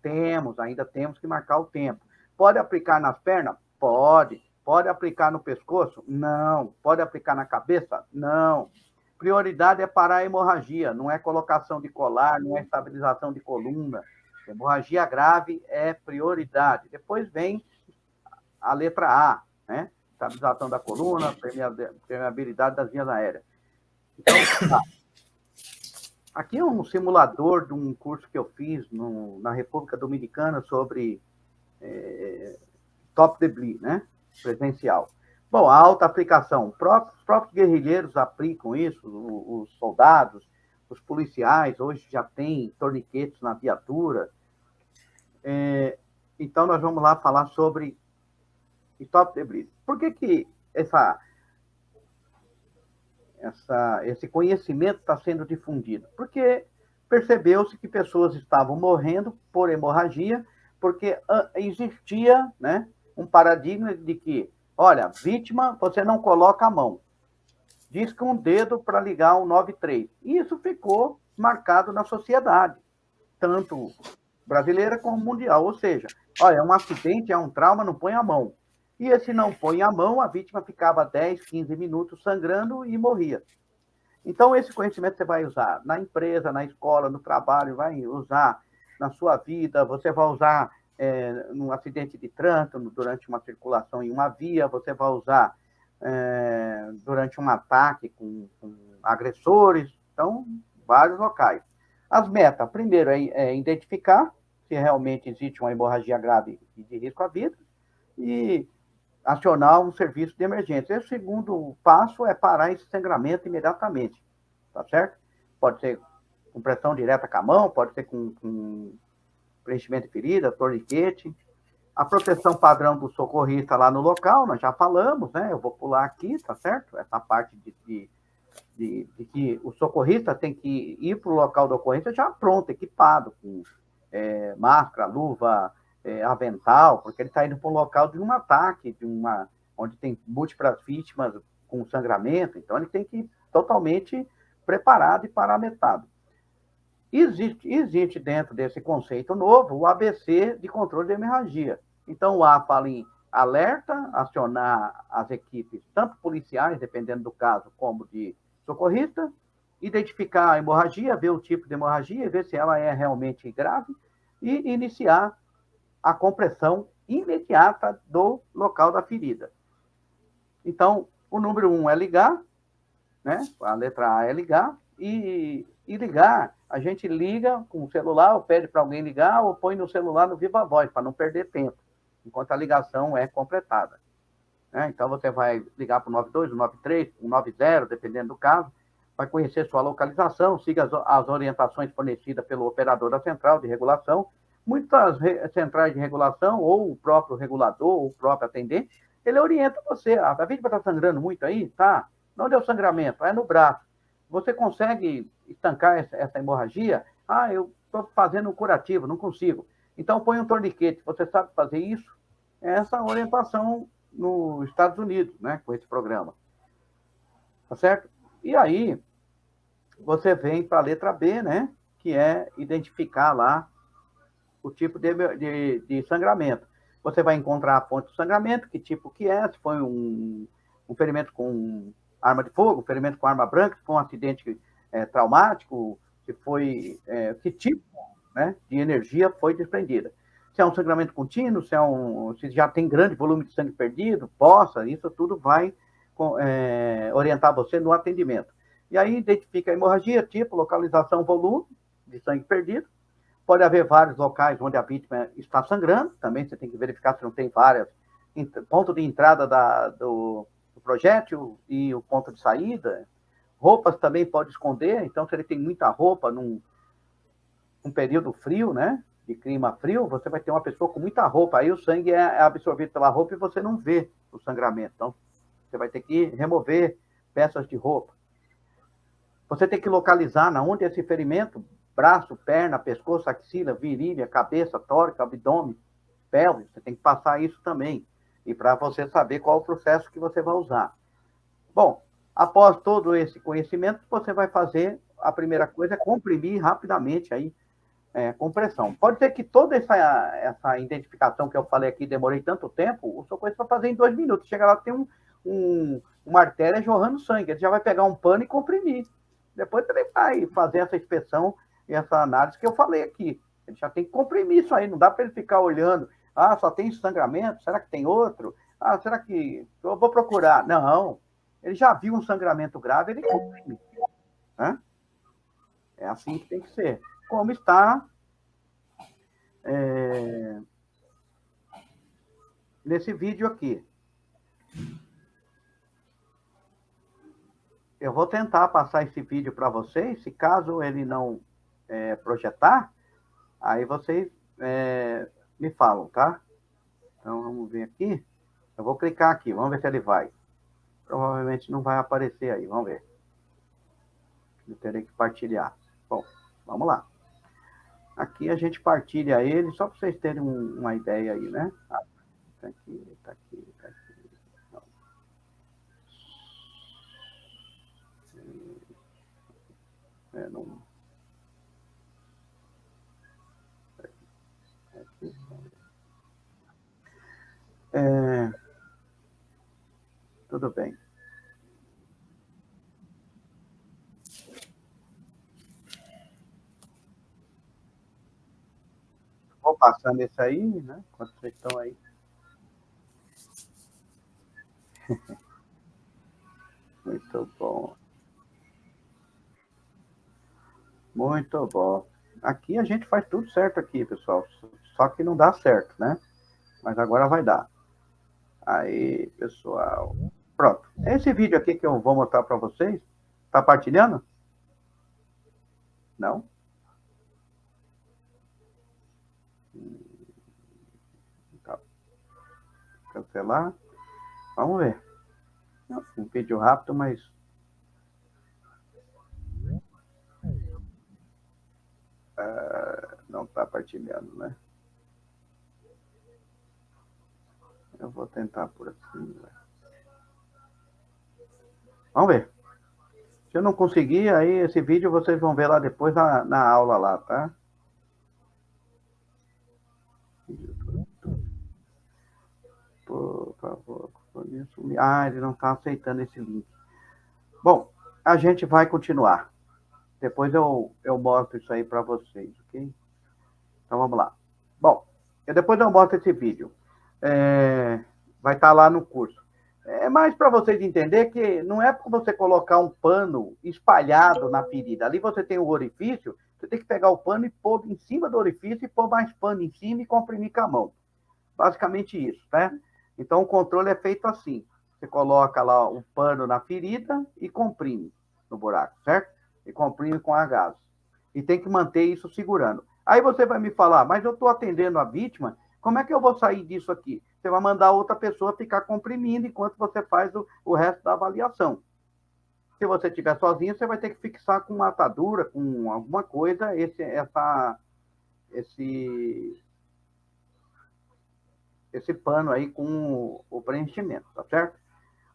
Ainda temos que marcar o tempo. Pode aplicar nas pernas? Pode. Pode aplicar no pescoço? Não. Pode aplicar na cabeça? Não. Prioridade é parar a hemorragia, não é colocação de colar, não é estabilização de coluna. Hemorragia grave é prioridade. Depois vem a letra A, né? Estabilização da coluna, permeabilidade das vias aéreas. Então, tá. Aqui é um simulador de um curso que eu fiz na República Dominicana sobre Stop the Bleed, né? Presencial. Bom, a alta aplicação. Os próprios guerrilheiros aplicam isso, os soldados, os policiais, hoje já tem torniquetes na viatura. Então, nós vamos lá falar sobre stop the bleeding. Por que esse conhecimento está sendo difundido? Porque percebeu-se que pessoas estavam morrendo por hemorragia, porque existia, né, um paradigma de que, olha, vítima, você não coloca a mão, diz que um dedo para ligar o 93. E isso ficou marcado na sociedade, tanto brasileira como mundial. Ou seja, olha, é um acidente, é um trauma, não põe a mão. E esse não põe a mão, a vítima ficava 10, 15 minutos sangrando e morria. Então, esse conhecimento você vai usar na empresa, na escola, no trabalho, vai usar na sua vida, você vai usar num acidente de trânsito, durante uma circulação em uma via, você vai usar durante um ataque com agressores, então, vários locais. As metas, primeiro, é identificar se realmente existe uma hemorragia grave e de risco à vida, e acionar um serviço de emergência. E o segundo passo é parar esse sangramento imediatamente, tá certo? Pode ser com pressão direta com a mão, pode ser com preenchimento de ferida, torniquete. A proteção padrão do socorrista lá no local, nós já falamos, né? Eu vou pular aqui, tá certo? Essa parte de que o socorrista tem que ir para o local da ocorrência já pronto, equipado, com máscara, luva, avental, porque ele está indo para um local de um ataque, onde tem múltiplas vítimas com sangramento, então ele tem que ir totalmente preparado e paramentado. Existe dentro desse conceito novo o ABC de controle de hemorragia. Então, o A fala em alerta, acionar as equipes, tanto policiais, dependendo do caso, como de socorrista, identificar a hemorragia, ver o tipo de hemorragia, ver se ela é realmente grave, e iniciar a compressão imediata do local da ferida. Então, o número 1 é ligar, né? A letra A é ligar, e ligar, a gente liga com o celular, ou pede para alguém ligar, ou põe no celular no Viva Voz, para não perder tempo, enquanto a ligação é completada. Então, você vai ligar para o 92, o 93, o 90, dependendo do caso, vai conhecer sua localização, siga as orientações fornecidas pelo operador da central de regulação. Muitas centrais de regulação, ou o próprio regulador, ou o próprio atendente, ele orienta você. A vítima está sangrando muito aí? Tá. Onde é o sangramento? É no braço. Você consegue estancar essa hemorragia? Eu estou fazendo um curativo, não consigo. Então, põe um torniquete. Você sabe fazer isso? Essa orientação nos Estados Unidos, né, com esse programa. Tá certo? E aí, você vem para a letra B, né, que é identificar lá o tipo de sangramento. Você vai encontrar a fonte do sangramento, que tipo que é, se foi um ferimento com arma de fogo, um ferimento com arma branca, se foi um acidente traumático, se foi que tipo, né, de energia foi desprendida. Se é um sangramento contínuo, se já tem grande volume de sangue perdido, isso tudo vai orientar você no atendimento. E aí identifica a hemorragia, tipo, localização, volume de sangue perdido. Pode haver vários locais onde a vítima está sangrando, também você tem que verificar se não tem várias ponto de entrada do projétil e o ponto de saída. Roupas também pode esconder, então se ele tem muita roupa num período frio, né, de clima frio, você vai ter uma pessoa com muita roupa, aí o sangue é absorvido pela roupa e você não vê o sangramento. Então, você vai ter que remover peças de roupa. Você tem que localizar na onde esse ferimento, braço, perna, pescoço, axila, virilha, cabeça, tórax, abdômen, pelve, você tem que passar isso também. E para você saber qual o processo que você vai usar. Bom, após todo esse conhecimento, você vai fazer, a primeira coisa é comprimir rapidamente aí, compressão. Pode ser que toda essa identificação que eu falei aqui demorei tanto tempo, o socorrista vai fazer em 2 minutos. Chega lá, tem uma artéria jorrando sangue, ele já vai pegar um pano e comprimir. Depois ele vai fazer essa inspeção e essa análise que eu falei aqui. Ele já tem que comprimir isso aí, não dá para ele ficar olhando, só tem sangramento, será que tem outro? Será que eu vou procurar? Não, ele já viu um sangramento grave, ele comprime. Né? É assim que tem que ser. Como está nesse vídeo aqui. Eu vou tentar passar esse vídeo para vocês, se caso ele não projetar, aí vocês me falam, tá? Então, vamos ver aqui. Eu vou clicar aqui, vamos ver se ele vai. Provavelmente não vai aparecer aí, vamos ver. Eu terei que partilhar. Bom, vamos lá. Aqui a gente partilha ele, só para vocês terem uma ideia aí, né? Ah, tá aqui, tá aqui, tá aqui. Não. Não. Aqui. Tudo bem. Vou passando esse aí, né? Enquanto vocês estão aí. Muito bom. Muito bom. Aqui a gente faz tudo certo aqui, pessoal. Só que não dá certo, né? Mas agora vai dar. Aí, pessoal. Pronto. Esse vídeo aqui que eu vou mostrar para vocês. Tá partilhando? Não? Tá. Cancelar. Vamos ver. Um vídeo rápido, mas... não tá partilhando, né? Eu vou tentar por aqui. Vamos ver. Se eu não conseguir, aí esse vídeo vocês vão ver lá depois na aula lá, tá? Por favor. Ah, ele não está aceitando esse link. Bom, a gente vai continuar. Depois eu mostro isso aí para vocês, ok? Então vamos lá. Bom, depois eu mostro esse vídeo. Vai estar lá no curso. É mais para vocês entenderem que não é para você colocar um pano espalhado na ferida. Ali você tem o orifício, você tem que pegar o pano e pôr em cima do orifício e pôr mais pano em cima e comprimir com a mão. Basicamente isso, né? Então o controle é feito assim. Você coloca lá um pano na ferida e comprime no buraco, certo? E comprime com a gás. E tem que manter isso segurando. Aí você vai me falar, mas eu estou atendendo a vítima, como é que eu vou sair disso aqui? Você vai mandar outra pessoa ficar comprimindo enquanto você faz o resto da avaliação. Se você estiver sozinho, você vai ter que fixar com uma atadura, com alguma coisa, esse pano aí com o preenchimento, tá certo?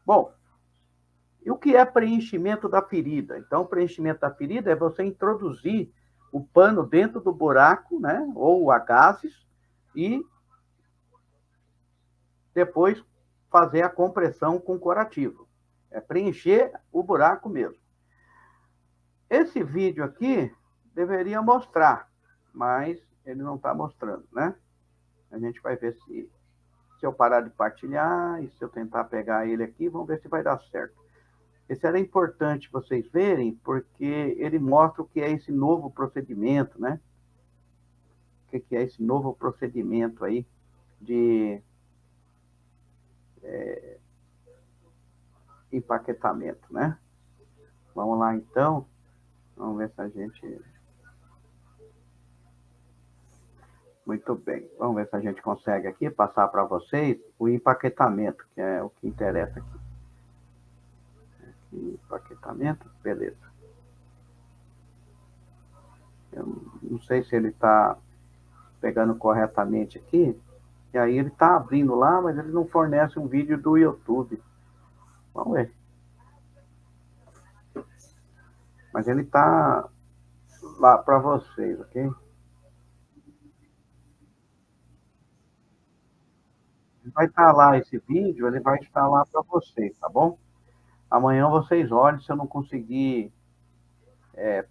Bom, e o que é preenchimento da ferida? Então, preenchimento da ferida é você introduzir o pano dentro do buraco, né? Ou a gases, e depois fazer a compressão com curativo. É preencher o buraco mesmo. Esse vídeo aqui deveria mostrar, mas ele não está mostrando, né? A gente vai ver se eu parar de partilhar e se eu tentar pegar ele aqui, vamos ver se vai dar certo. Esse era importante vocês verem, porque ele mostra o que é esse novo procedimento, né? O que é esse novo procedimento aí de empaquetamento, né? Vamos lá, então. Vamos ver se a gente... Muito bem. Vamos ver se a gente consegue aqui passar para vocês o empaquetamento, que é o que interessa aqui. Empaquetamento, beleza. Eu não sei se ele está pegando corretamente aqui. E aí ele está abrindo lá, mas ele não fornece um vídeo do YouTube. Vamos ver. Mas ele está lá para vocês, ok? Vai estar lá esse vídeo, ele vai estar lá para vocês, tá bom? Amanhã vocês olhem se eu não conseguir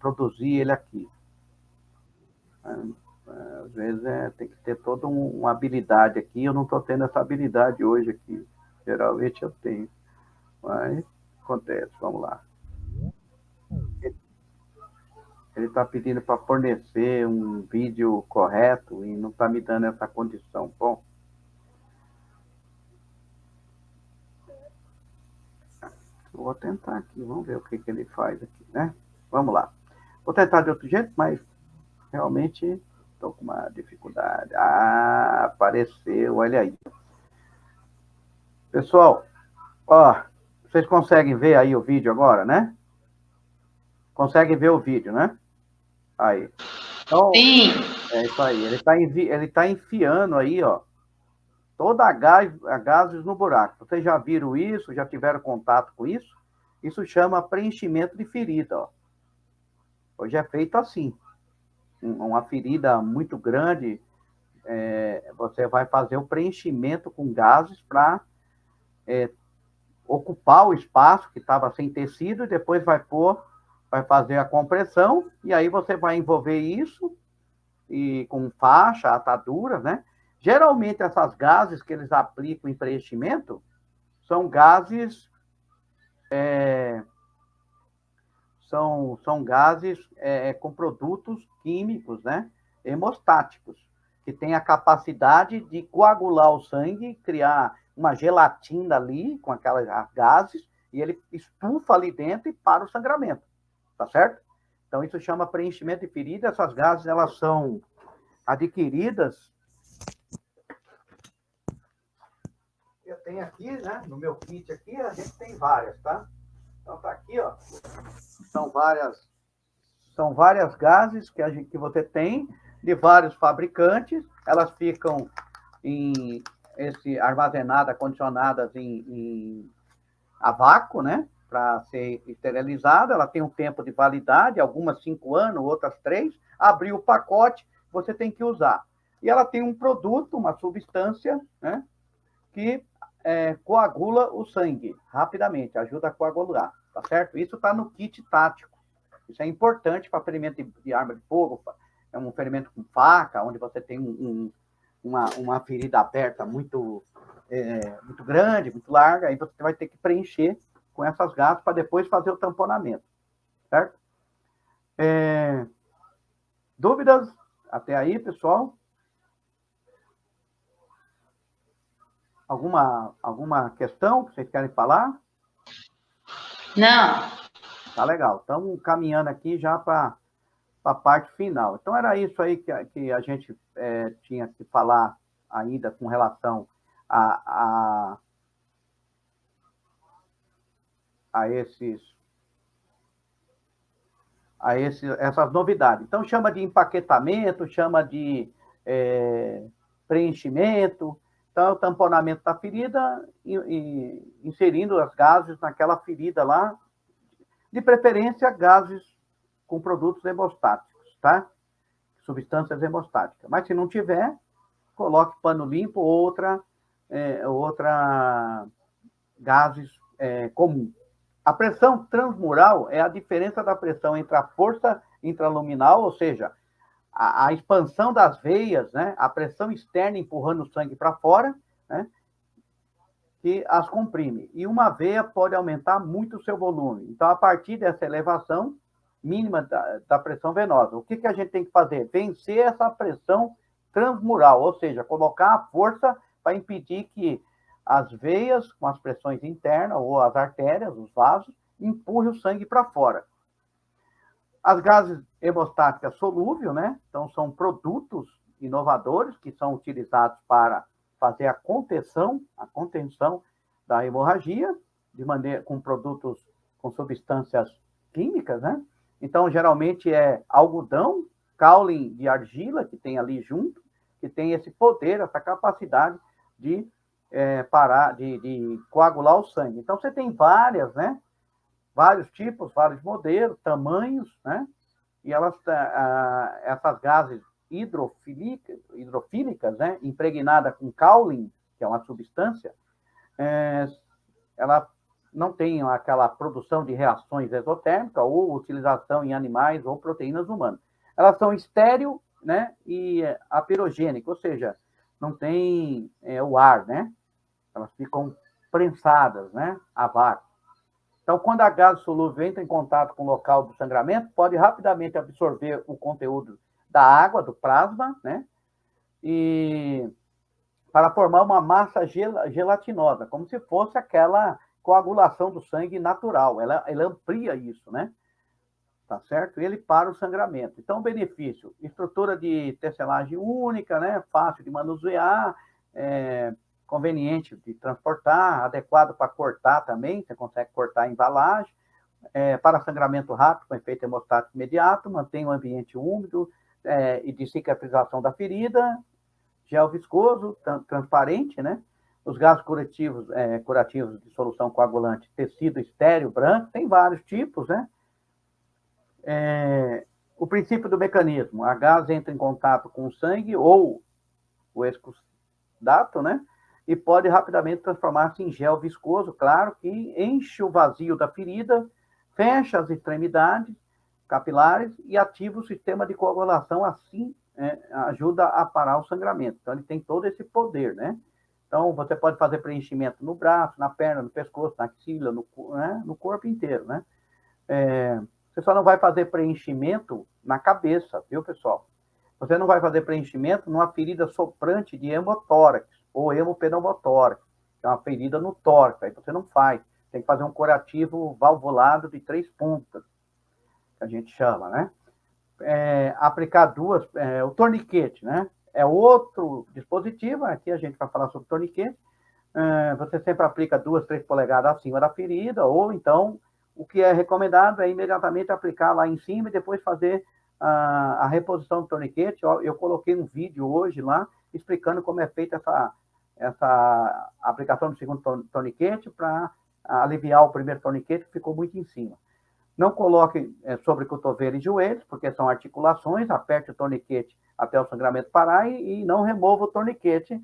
produzir ele aqui. Às vezes tem que ter toda uma habilidade aqui, eu não estou tendo essa habilidade hoje aqui. Geralmente eu tenho, mas acontece, vamos lá. Ele está pedindo para fornecer um vídeo correto e não está me dando essa condição. Bom, eu vou tentar aqui, vamos ver o que ele faz aqui, né? Vamos lá. Vou tentar de outro jeito, mas realmente Estou com uma dificuldade. Ah, apareceu, olha aí. Pessoal, ó, vocês conseguem ver aí o vídeo agora, né? Conseguem ver o vídeo, né? Aí. Então, Sim. é isso aí. Ele tá enfiando aí, ó, toda a gases no buraco. Vocês já viram isso? Já tiveram contato com isso? Isso chama preenchimento de ferida, ó. Hoje é feito assim. Uma ferida muito grande, você vai fazer o preenchimento com gases para ocupar o espaço que estava sem tecido e depois vai fazer a compressão e aí você vai envolver isso e com faixa, atadura, né? Geralmente essas gases que eles aplicam em preenchimento são gases são gases com produtos químicos, né? Hemostáticos, que têm a capacidade de coagular o sangue, criar uma gelatina ali com aquelas gases, e ele estufa ali dentro e para o sangramento, tá certo? Então, isso chama preenchimento de ferida. Essas gases, elas são adquiridas. Eu tenho aqui, né, no meu kit aqui, a gente tem várias, tá? Então, tá aqui, ó. São várias gases que você tem, de vários fabricantes. Elas ficam armazenadas, condicionadas a vácuo, né? Para ser esterilizada. Ela tem um tempo de validade, algumas 5 anos, outras 3. Abriu o pacote, você tem que usar. E ela tem um produto, uma substância, né? Que coagula o sangue rapidamente, ajuda a coagular, tá certo? Isso está no kit tático. Isso é importante para ferimento de arma de fogo, é um ferimento com faca, onde você tem uma ferida aberta muito grande, muito larga, aí você vai ter que preencher com essas gases para depois fazer o tamponamento, certo? Dúvidas até aí, pessoal? Alguma questão que vocês querem falar? Não. Tá legal. Estamos caminhando aqui já para a parte final. Então, era isso aí que a gente tinha que falar ainda com relação a essas novidades. Então, chama de empaquetamento, chama de preenchimento. Então, é o tamponamento da ferida e inserindo as gases naquela ferida lá, de preferência, gases com produtos hemostáticos, tá? Substâncias hemostáticas. Mas se não tiver, coloque pano limpo ou outra gases comum. A pressão transmural é a diferença da pressão entre a força intraluminal, ou seja, a expansão das veias, né? A pressão externa empurrando o sangue para fora, né? Que as comprime. E uma veia pode aumentar muito o seu volume. Então, a partir dessa elevação mínima da pressão venosa, o que a gente tem que fazer? Vencer essa pressão transmural, ou seja, colocar a força para impedir que as veias, com as pressões internas, ou as artérias, os vasos, empurrem o sangue para fora. As gases hemostáticas solúveis, né? Então, são produtos inovadores que são utilizados para fazer a contenção da hemorragia, com produtos, com substâncias químicas, né? Então, geralmente é algodão, caule de argila, que tem ali junto, que tem esse poder, essa capacidade de coagular o sangue. Então, você tem várias, né? Vários tipos, vários modelos, tamanhos, né? E essas gases hidrofílicas, né? Impregnadas com caule, que é uma substância, ela não tem aquela produção de reações exotérmicas ou utilização em animais ou proteínas humanas. Elas são estéril, né? E apirogênicas, ou seja, não tem o ar, né? Elas ficam prensadas, né? A vácuo. Então, quando a gase solúvel entra em contato com o local do sangramento, pode rapidamente absorver o conteúdo da água, do plasma, né? E para formar uma massa gelatinosa, como se fosse aquela coagulação do sangue natural. Ela amplia isso, né? tá certo? Ele para o sangramento. Então, benefício, estrutura de tecelagem única, né? Fácil de manusear, conveniente de transportar, adequado para cortar também, você consegue cortar a embalagem, para sangramento rápido, com efeito hemostático imediato, mantém o ambiente úmido e de cicatrização da ferida, gel viscoso, transparente, né? Os gases curativos de solução coagulante, tecido estéreo branco, tem vários tipos, né? O princípio do mecanismo, a gás entra em contato com o sangue ou o exudato, né? E pode rapidamente transformar-se em gel viscoso, claro, que enche o vazio da ferida, fecha as extremidades capilares e ativa o sistema de coagulação, assim ajuda a parar o sangramento. Então, ele tem todo esse poder, né? Então, você pode fazer preenchimento no braço, na perna, no pescoço, na axila, no corpo inteiro, né? Você só não vai fazer preenchimento na cabeça, viu, pessoal? Você não vai fazer preenchimento numa ferida soprante de hemotórax ou hemopneumotórax, que é uma ferida no tórax, aí você não faz. Tem que fazer um curativo valvulado de 3 pontas, que a gente chama, né? Aplicar o torniquete, né? É outro dispositivo, aqui a gente vai falar sobre torniquete. Você sempre aplica 2, 3 polegadas acima da ferida, ou então, o que é recomendado é imediatamente aplicar lá em cima e depois fazer a reposição do torniquete. Eu coloquei um vídeo hoje lá, explicando como é feita essa aplicação do segundo torniquete para aliviar o primeiro torniquete, que ficou muito em cima. Não coloque sobre cotovelo e joelhos, porque são articulações, aperte o torniquete até o sangramento parar e não remova o torniquete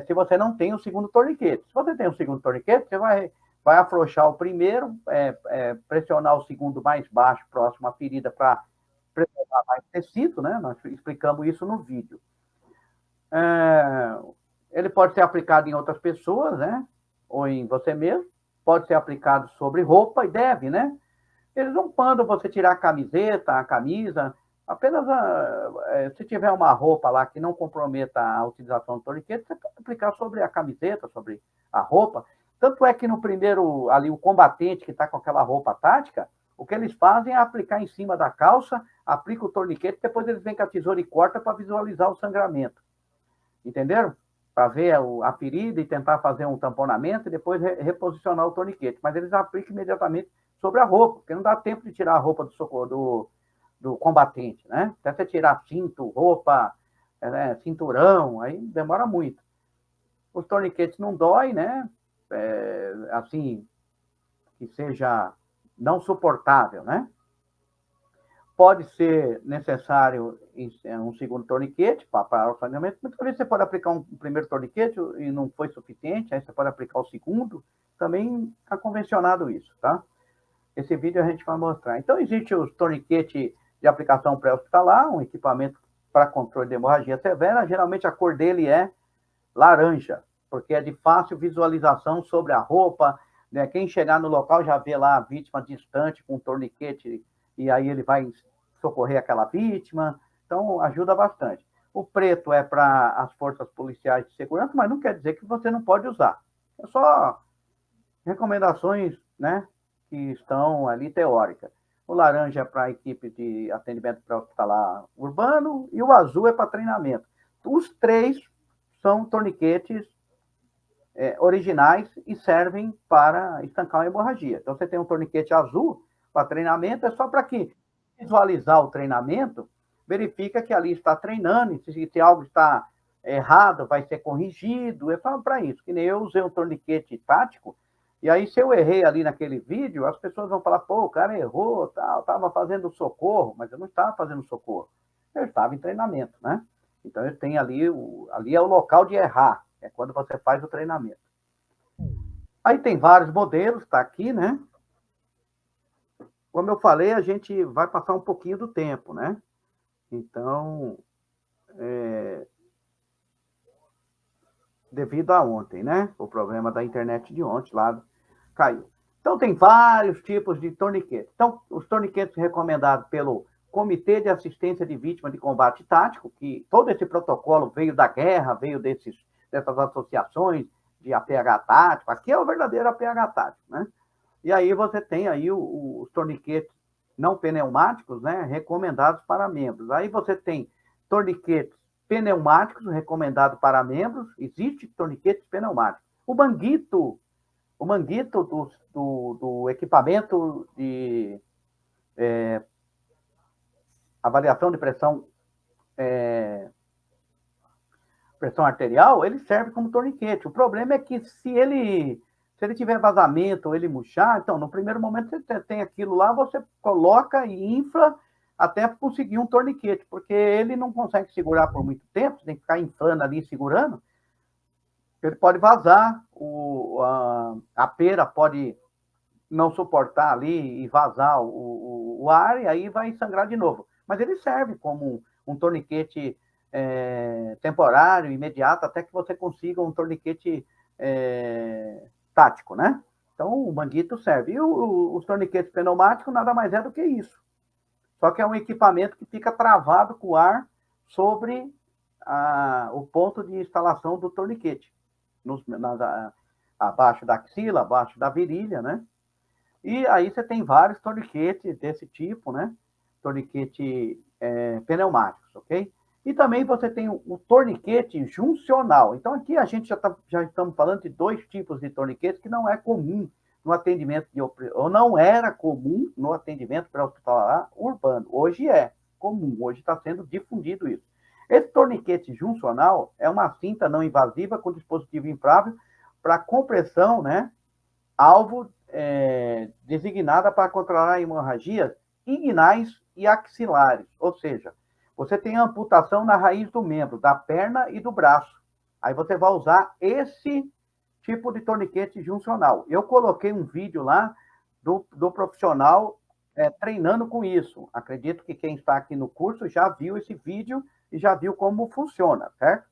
se você não tem o segundo torniquete. Se você tem o segundo torniquete, você vai afrouxar o primeiro, pressionar o segundo mais baixo, próximo à ferida, para preservar mais tecido, né? Nós explicamos isso no vídeo. Ele pode ser aplicado em outras pessoas, né? Ou em você mesmo. Pode ser aplicado sobre roupa, e deve, né? Eles não mandam você tirar a camiseta, a camisa, apenas se tiver uma roupa lá que não comprometa a utilização do torniquete, você pode aplicar sobre a camiseta, sobre a roupa. Tanto é que no primeiro, ali, o combatente que está com aquela roupa tática, o que eles fazem é aplicar em cima da calça, aplica o torniquete, depois eles vêm com a tesoura e corta para visualizar o sangramento. Entenderam? Para ver a ferida e tentar fazer um tamponamento e depois reposicionar o torniquete. Mas eles aplicam imediatamente sobre a roupa, porque não dá tempo de tirar a roupa do combatente, né? Até você tirar cinto, roupa, cinturão, aí demora muito. Os torniquetes não dói, né? Assim, que seja não suportável, né? Pode ser necessário um segundo torniquete para parar o sangramento. Muitas vezes você pode aplicar um primeiro torniquete e não foi suficiente, aí você pode aplicar o segundo. Também está convencionado isso, tá? Esse vídeo a gente vai mostrar. Então, existe o torniquete de aplicação pré-hospitalar, um equipamento para controle de hemorragia severa. Geralmente a cor dele é laranja, porque é de fácil visualização sobre a roupa, né? Quem chegar no local já vê lá a vítima distante com o torniquete e aí ele vai socorrer aquela vítima. Então, ajuda bastante. O preto é para as forças policiais de segurança, mas não quer dizer que você não pode usar. É só recomendações, né, que estão ali teóricas. O laranja é para a equipe de atendimento pré-hospitalar urbano e o azul é para treinamento. Os 3 são torniquetes originais e servem para estancar a hemorragia. Então, você tem um torniquete azul para treinamento, é só para que visualizar o treinamento, verifica que ali está treinando, e se algo está errado, vai ser corrigido, é só para isso. Que nem eu usei um torniquete tático, e aí se eu errei ali naquele vídeo, as pessoas vão falar, pô, o cara errou, tal, estava fazendo socorro, mas eu não estava fazendo socorro, eu estava em treinamento, né? Então, eu tenho ali é o local de errar, é quando você faz o treinamento. Aí tem vários modelos, está aqui, né? Como eu falei, a gente vai passar um pouquinho do tempo, né? Então, devido a ontem, né? O problema da internet de ontem lá caiu. Então, tem vários tipos de torniquetes. Então, os torniquetes recomendados pelo Comitê de Assistência de Vítima de Combate Tático, que todo esse protocolo veio da guerra, veio dessas associações de APH tático. Aqui é o verdadeiro APH tático, né? E aí você tem aí os torniquetes não pneumáticos, né, recomendados para membros. Aí você tem torniquetes pneumáticos recomendados para membros, existe torniquetes pneumáticos. O manguito do equipamento de avaliação de pressão arterial, ele serve como torniquete. O problema é que se ele tiver vazamento ou ele murchar, então, no primeiro momento você tem aquilo lá, você coloca e infla até conseguir um torniquete, porque ele não consegue segurar por muito tempo, você tem que ficar inflando ali, segurando, ele pode vazar, a pera pode não suportar ali e vazar o ar, e aí vai sangrar de novo. Mas ele serve como um torniquete temporário, imediato, até que você consiga um torniquete tático, né? Então, o manguito serve. E os torniquetes pneumáticos nada mais é do que isso. Só que é um equipamento que fica travado com o ar sobre o ponto de instalação do torniquete. Abaixo da axila, abaixo da virilha, né? E aí você tem vários torniquetes desse tipo, né? Torniquete pneumáticos, ok? E também você tem o torniquete juncional. Então, aqui a gente já estamos falando de dois tipos de torniquetes que não é comum no atendimento ou não era comum no atendimento pré-hospitalar urbano. Hoje é comum, hoje está sendo difundido isso. Esse torniquete juncional é uma cinta não invasiva com dispositivo inflável para compressão, né? Alvo designada para controlar hemorragias inguinais e axilares, ou seja, você tem amputação na raiz do membro, da perna e do braço. Aí você vai usar esse tipo de torniquete juncional. Eu coloquei um vídeo lá do profissional treinando com isso. Acredito que quem está aqui no curso já viu esse vídeo e já viu como funciona, certo?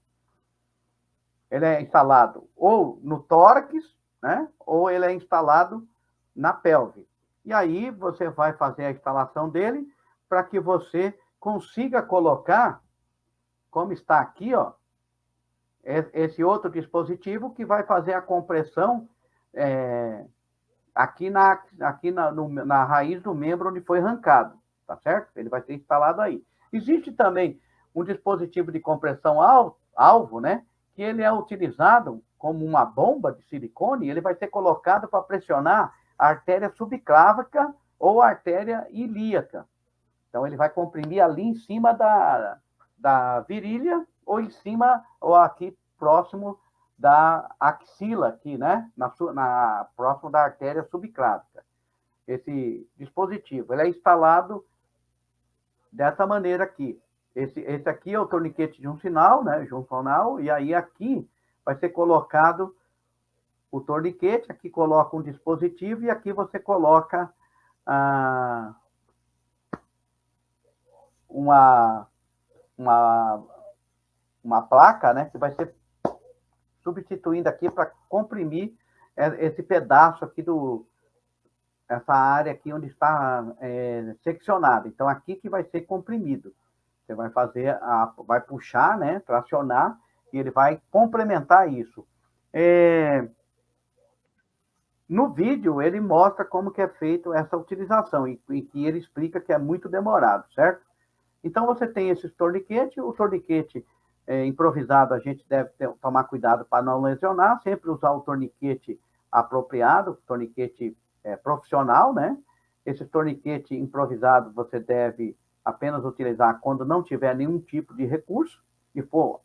Ele é instalado ou no tórax, né? Ou ele é instalado na pelve. E aí você vai fazer a instalação dele para que você consiga colocar, como está aqui, ó, esse outro dispositivo que vai fazer a compressão aqui na raiz do membro onde foi arrancado, tá certo? Ele vai ser instalado aí. Existe também um dispositivo de compressão alvo, né? Que ele é utilizado como uma bomba de silicone, ele vai ser colocado para pressionar a artéria subclávica ou a artéria ilíaca. Então, ele vai comprimir ali em cima da virilha ou em cima, ou aqui próximo da axila, aqui, né? Próximo da artéria subclávica. Esse dispositivo, ele é instalado dessa maneira aqui. Esse aqui é o torniquete juncional, né? Juncional, e aí aqui vai ser colocado o torniquete, aqui coloca um dispositivo e aqui você coloca uma placa, né? Que vai ser substituindo aqui para comprimir esse pedaço aqui essa área aqui onde está seccionada. Então, aqui que vai ser comprimido. Você vai vai puxar, né? Tracionar, e ele vai complementar isso. No vídeo, ele mostra como que é feito essa utilização, e que ele explica que é muito demorado, certo? Então, você tem esses torniquetes, o torniquete improvisado, a gente deve tomar cuidado para não lesionar, sempre usar o torniquete apropriado, torniquete profissional, né? Esse torniquete improvisado você deve apenas utilizar quando não tiver nenhum tipo de recurso e for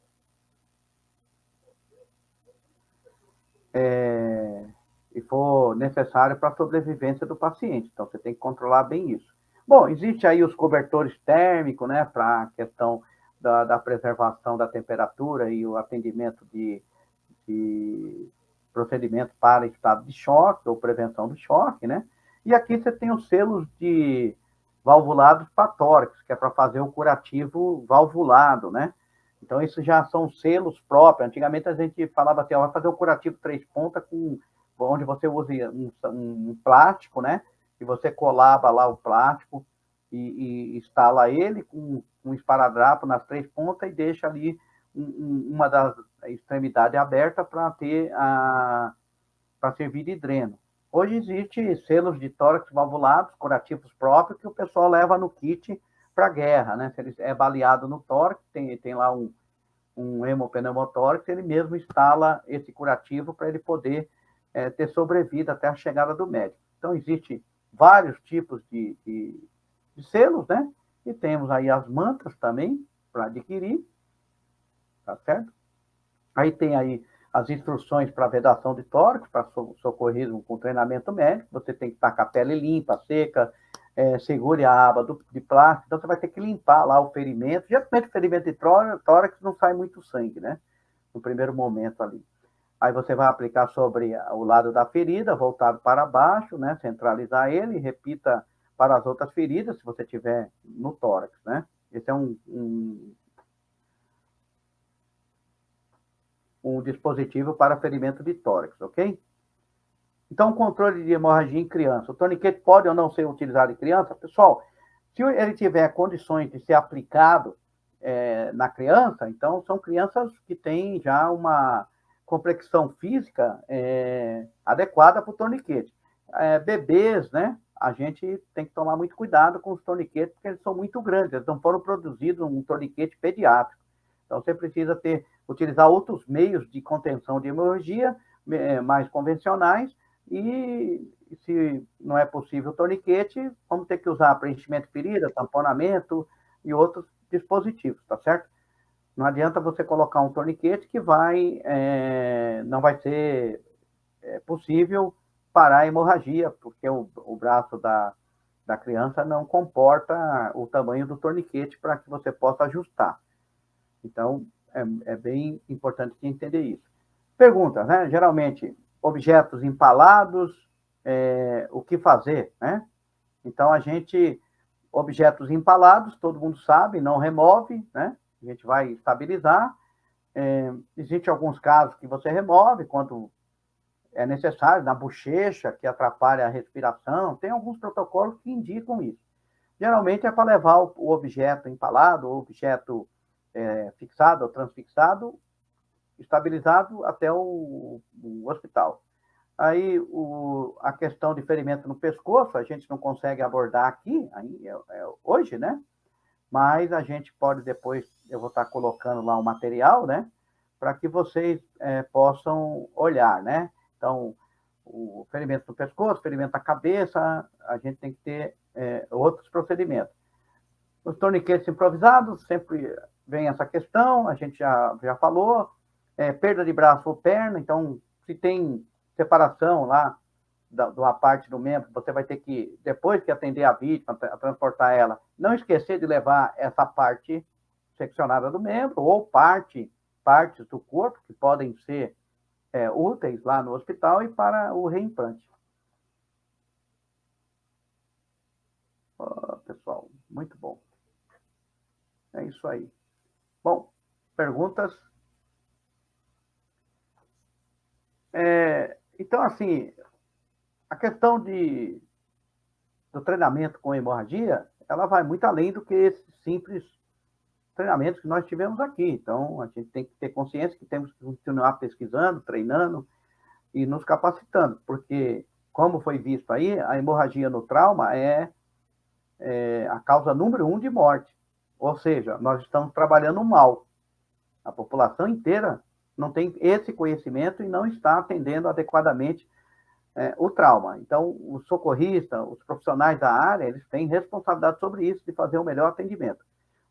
necessário para a sobrevivência do paciente. Então, você tem que controlar bem isso. Bom, existe aí os cobertores térmicos, né, para a questão da preservação da temperatura e o atendimento de procedimento para estado de choque ou prevenção do choque, né? E aqui você tem os selos de valvulados para tórax, que é para fazer o curativo valvulado, né? Então, isso já são selos próprios. Antigamente, a gente falava assim, vai fazer o curativo 3 pontas, onde você usa um plástico, né? E você colava lá o plástico e instala ele com um esparadrapo nas 3 pontas e deixa ali uma das extremidades aberta para servir de dreno. Hoje existe selos de tórax valvulados, curativos próprios, que o pessoal leva no kit para a guerra, né? Se ele é baleado no tórax, tem lá um hemopneumotórax, ele mesmo instala esse curativo para ele poder ter sobrevida até a chegada do médico. Então, existe vários tipos de selos, né? E temos aí as mantas também para adquirir, tá certo? Aí tem aí as instruções para vedação de tórax, para socorrismo com treinamento médico. Você tem que estar com a pele limpa, seca, segure a aba de plástico. Então, você vai ter que limpar lá o ferimento. Geralmente, o ferimento de tórax não sai muito sangue, né? No primeiro momento ali. Aí você vai aplicar sobre o lado da ferida, voltado para baixo, né? Centralizar ele e repita para as outras feridas, se você tiver no tórax, né? Esse é um dispositivo para ferimento de tórax, ok? Então, controle de hemorragia em criança. O torniquete pode ou não ser utilizado em criança? Pessoal, se ele tiver condições de ser aplicado na criança, então são crianças que têm já uma complexão física adequada para o torniquete. Bebês, né? A gente tem que tomar muito cuidado com os torniquetes, porque eles são muito grandes, eles não foram produzidos um torniquete pediátrico. Então, você precisa utilizar outros meios de contenção de hemorragia, mais convencionais, e se não é possível o torniquete, vamos ter que usar preenchimento de ferida, tamponamento e outros dispositivos, tá certo? Não adianta você colocar um torniquete que não vai ser possível parar a hemorragia, porque o braço da criança não comporta o tamanho do torniquete para que você possa ajustar. Então, é bem importante entender isso. Perguntas, né? Geralmente, objetos empalados, o que fazer, né? Então, objetos empalados, todo mundo sabe, não remove, né? A gente vai estabilizar. Existem alguns casos que você remove quando é necessário, na bochecha, que atrapalha a respiração. Tem alguns protocolos que indicam isso. Geralmente é para levar o objeto empalado, o objeto fixado ou transfixado, estabilizado até o hospital. Aí, a questão de ferimento no pescoço, a gente não consegue abordar aqui, hoje, né? Mas a gente pode depois, eu vou estar colocando lá o material, né? Para que vocês possam olhar, né? Então, o ferimento no pescoço, ferimento na cabeça, a gente tem que ter outros procedimentos. Os torniquetes improvisados, sempre vem essa questão, a gente já falou, perda de braço ou perna, então, se tem separação lá de uma parte do membro, você vai ter que, depois que atender a vítima, a transportar ela, não esquecer de levar essa parte seccionada do membro, ou partes do corpo, que podem ser úteis lá no hospital e para o reimplante. Pessoal, muito bom. É isso aí. Bom, perguntas? Então, assim, a questão do treinamento com hemorragia, ela vai muito além do que esses simples treinamentos que nós tivemos aqui. Então, a gente tem que ter consciência que temos que continuar pesquisando, treinando e nos capacitando, porque, como foi visto aí, a hemorragia no trauma é a causa número 1 de morte. Ou seja, nós estamos trabalhando mal. A população inteira não tem esse conhecimento e não está atendendo adequadamente o trauma. Então, o socorrista, os profissionais da área, eles têm responsabilidade sobre isso, de fazer o melhor atendimento.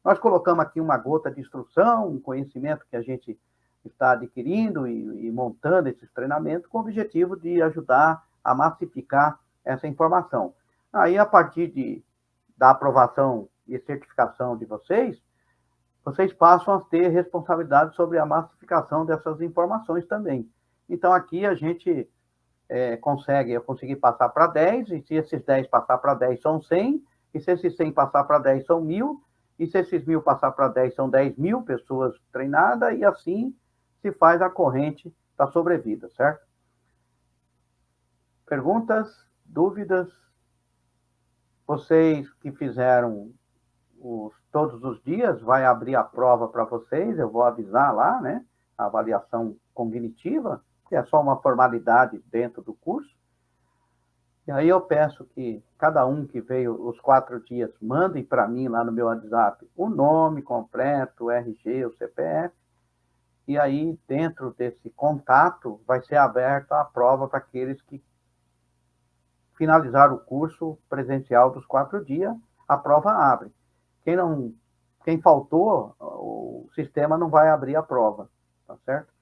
Nós colocamos aqui uma gota de instrução, um conhecimento que a gente está adquirindo e montando esses treinamentos com o objetivo de ajudar a massificar essa informação. Aí, a partir da aprovação e certificação de vocês passam a ter responsabilidade sobre a massificação dessas informações também. Então, aqui a gente eu consegui passar para 10, e se esses 10 passar para 10 são 100, e se esses 100 passar para 10 são 1.000, e se esses 1.000 passar para 10 são 10.000 pessoas treinadas, e assim se faz a corrente da sobrevida, certo? Perguntas? Dúvidas? Vocês que fizeram todos os dias, vai abrir a prova para vocês, eu vou avisar lá, né? A avaliação cognitiva, que é só uma formalidade dentro do curso. E aí eu peço que cada um que veio os 4 dias, mande para mim lá no meu WhatsApp o nome completo, o RG, o CPF, e aí dentro desse contato vai ser aberta a prova para aqueles que finalizaram o curso presencial dos 4 dias, a prova abre. Quem faltou, o sistema não vai abrir a prova, tá certo?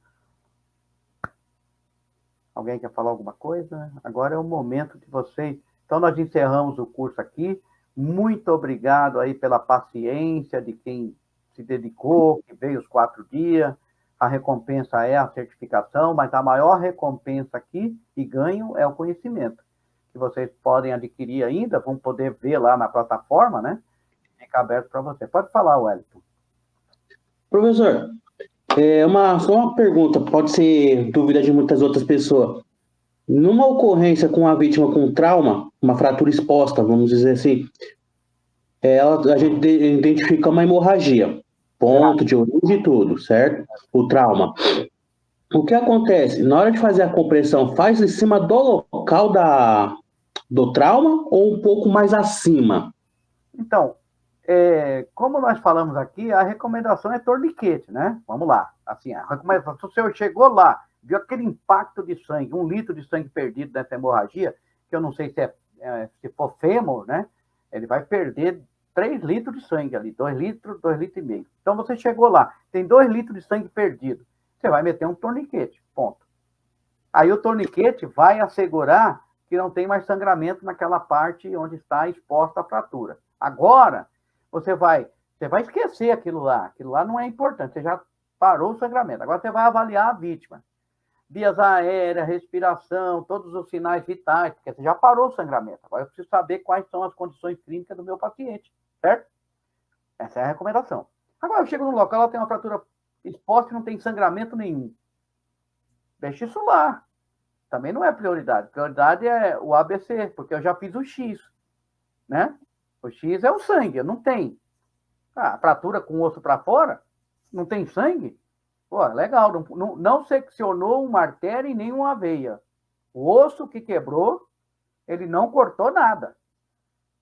Alguém quer falar alguma coisa? Agora é o momento de vocês. Então, nós encerramos o curso aqui. Muito obrigado aí pela paciência de quem se dedicou, que veio os 4 dias. A recompensa é a certificação, mas a maior recompensa aqui e ganho é o conhecimento, que vocês podem adquirir ainda, vão poder ver lá na plataforma, né? Fica aberto para você. Pode falar, Wellington. Professor, só uma pergunta, pode ser dúvida de muitas outras pessoas. Numa ocorrência com a vítima com trauma, uma fratura exposta, vamos dizer assim, a gente identifica uma hemorragia, ponto de origem e tudo, certo? O trauma. O que acontece? Na hora de fazer a compressão, faz em cima do local do trauma ou um pouco mais acima? Então, como nós falamos aqui, a recomendação é torniquete, né? Vamos lá. Assim, a recomendação, se o senhor chegou lá, viu aquele impacto de sangue, 1 litro de sangue perdido nessa hemorragia, que eu não sei se for fêmur, né? Ele vai perder 3 litros de sangue ali, 2 litros e meio. Então, você chegou lá, tem 2 litros de sangue perdido, você vai meter um torniquete, ponto. Aí o torniquete vai assegurar que não tem mais sangramento naquela parte onde está exposta a fratura. Agora, você vai esquecer aquilo lá não é importante, você já parou o sangramento. Agora você vai avaliar a vítima. Vias aéreas, respiração, todos os sinais vitais, porque você já parou o sangramento. Agora eu preciso saber quais são as condições clínicas do meu paciente, certo? Essa é a recomendação. Agora eu chego no local, ela tem uma fratura exposta e não tem sangramento nenhum. Deixa isso lá. Também não é prioridade. Prioridade é o ABC, porque eu já fiz o X, né? O X é o sangue, não tem. A fratura com o osso para fora, não tem sangue? Pô, legal, não seccionou uma artéria e nem uma veia. O osso que quebrou, ele não cortou nada.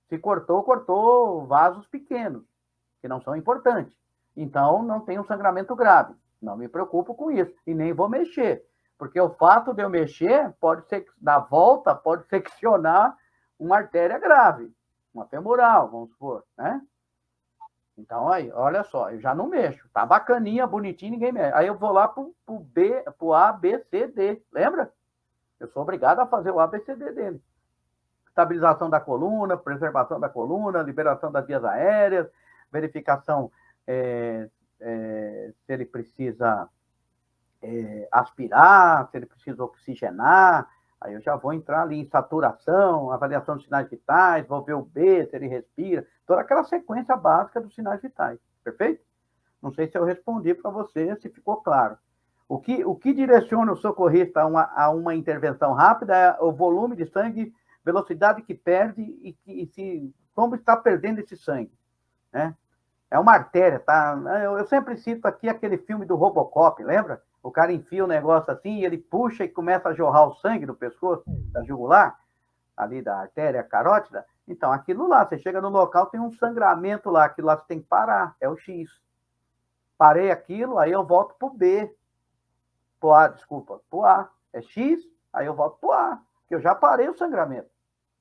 Se cortou vasos pequenos, que não são importantes. Então, não tem um sangramento grave. Não me preocupo com isso. E nem vou mexer. Porque o fato de eu mexer, na volta, pode seccionar uma artéria grave. Uma femoral, vamos supor, né? Então, aí, olha só, eu já não mexo. Tá bacaninha, bonitinho, ninguém mexe. Aí eu vou lá pro A, B, C, D. Lembra? Eu sou obrigado a fazer o A, B, C, D dele. Estabilização da coluna, preservação da coluna, liberação das vias aéreas, verificação se ele precisa aspirar, se ele precisa oxigenar. Aí eu já vou entrar ali em saturação, avaliação dos sinais vitais, vou ver o B, se ele respira, toda aquela sequência básica dos sinais vitais, perfeito? Não sei se eu respondi para você, se ficou claro. O que direciona o socorrista a uma intervenção rápida é o volume de sangue, velocidade que perde e como está perdendo esse sangue, né? É uma artéria, tá? Eu sempre cito aqui aquele filme do Robocop, lembra? O cara enfia o negócio assim, e ele puxa e começa a jorrar o sangue do pescoço, da jugular, ali da artéria carótida. Então, aquilo lá, você chega no local, tem um sangramento lá, aquilo lá você tem que parar, é o X. Parei aquilo, aí eu volto pro B. Pro A. É X, aí eu volto pro A, porque eu já parei o sangramento.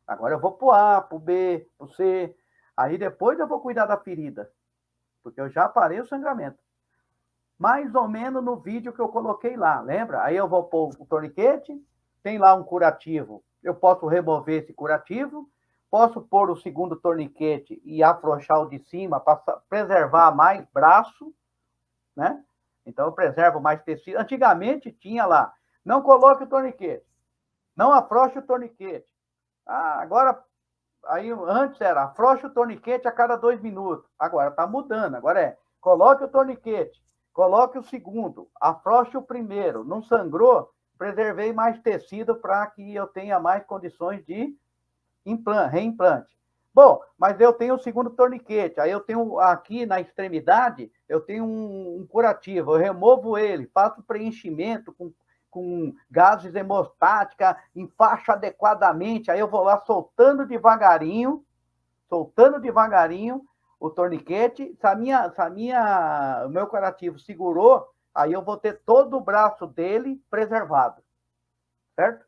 Agora eu vou pro A, pro B, pro C, aí depois eu vou cuidar da ferida, porque eu já parei o sangramento. Mais ou menos no vídeo que eu coloquei lá, lembra? Aí eu vou pôr o torniquete, tem lá um curativo, eu posso remover esse curativo, posso pôr o segundo torniquete e afrouxar o de cima para preservar mais braço, né? Então eu preservo mais tecido. Antigamente tinha lá, não coloque o torniquete, não afrouxe o torniquete. Agora, aí antes era afrouxe o torniquete a cada 2 minutos. Agora está mudando, agora coloque o torniquete, coloque o segundo, afrouxe o primeiro, não sangrou, preservei mais tecido para que eu tenha mais condições de reimplante. Bom, mas eu tenho o segundo torniquete, aí eu tenho aqui na extremidade, eu tenho um curativo, eu removo ele, faço preenchimento com gases hemostática, em faixa adequadamente, aí eu vou lá soltando devagarinho o torniquete, o meu curativo segurou, aí eu vou ter todo o braço dele preservado, certo?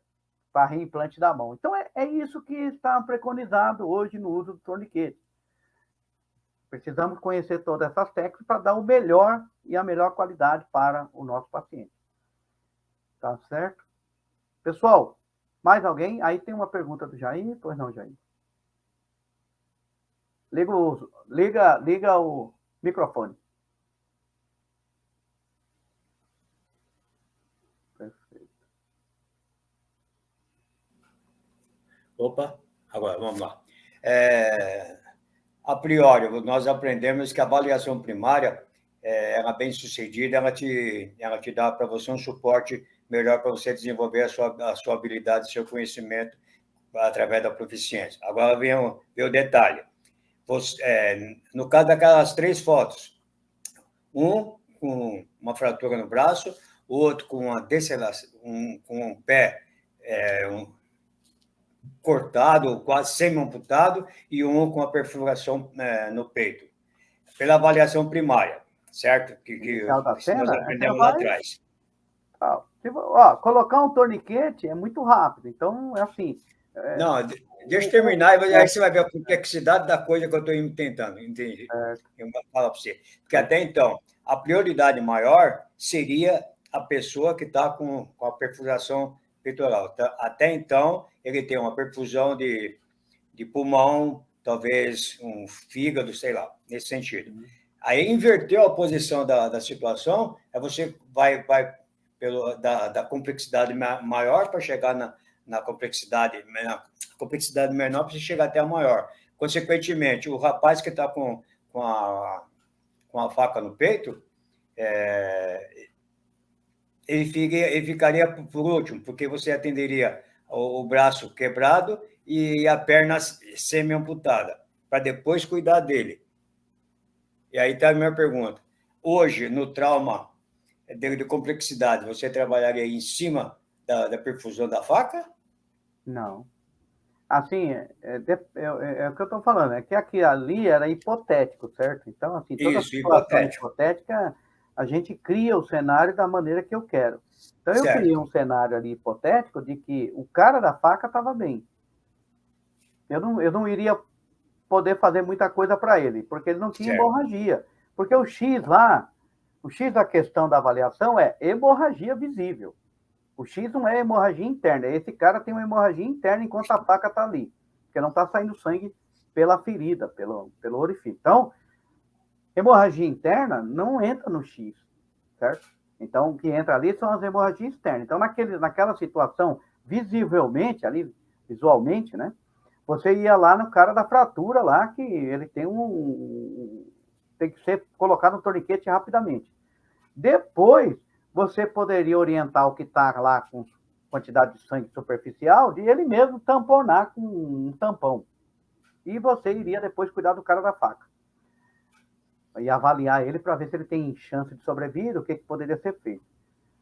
Para reimplante da mão. Então, é isso que está preconizado hoje no uso do torniquete. Precisamos conhecer todas essas técnicas para dar o melhor e a melhor qualidade para o nosso paciente. Tá certo? Pessoal, mais alguém? Aí tem uma pergunta do Jair? Pois não, Jair. Liga o microfone. Perfeito. Opa, agora vamos lá. A priori, nós aprendemos que a avaliação primária, ela bem sucedida, ela te dá para você um suporte melhor para você desenvolver a sua habilidade, seu conhecimento através da proficiência. Agora vem o detalhe. No caso daquelas 3 fotos, um com uma fratura no braço, o outro com uma descelação, com um pé cortado, quase semi-amputado, e um com a perfuração no peito. Pela avaliação primária, certo? Que nós aprendemos lá atrás. Colocar um torniquete é muito rápido, então é assim... Não, deixa eu terminar, e aí você vai ver a complexidade da coisa que eu estou tentando, entende? Eu vou falar para você. Porque até então, a prioridade maior seria a pessoa que está com a perfuração peitoral. Até então, ele tem uma perfusão de pulmão, talvez um fígado, sei lá, nesse sentido. Aí, inverteu a posição da situação, aí você vai da complexidade maior para chegar na complexidade menor para você chegar até a maior. Consequentemente, o rapaz que está com a faca no peito, ele ficaria por último, porque você atenderia o braço quebrado e a perna semi-amputada, para depois cuidar dele. E aí está a minha pergunta. Hoje, no trauma de complexidade, você trabalharia em cima da perfusão da faca? Não. Assim, é o que eu estou falando, é que aqui ali era hipotético, certo? Então, assim, toda situação hipotética, a gente cria o cenário da maneira que eu quero. Então, eu criei um cenário ali hipotético de que o cara da faca estava bem. Eu não iria poder fazer muita coisa para ele, porque ele não tinha hemorragia. Porque o X da questão da avaliação é hemorragia visível. O X não é hemorragia interna. Esse cara tem uma hemorragia interna enquanto a faca está ali. Porque não está saindo sangue pela ferida, pelo orifício. Então, hemorragia interna não entra no X, certo? Então, o que entra ali são as hemorragias externas. Então, naquela situação, visualmente, né? Você ia lá no cara da fratura lá, que ele tem tem que ser colocado no torniquete rapidamente. Depois, você poderia orientar o que está lá com quantidade de sangue superficial, de ele mesmo tamponar com um tampão. E você iria depois cuidar do cara da faca. E avaliar ele para ver se ele tem chance de sobrevida, o que poderia ser feito.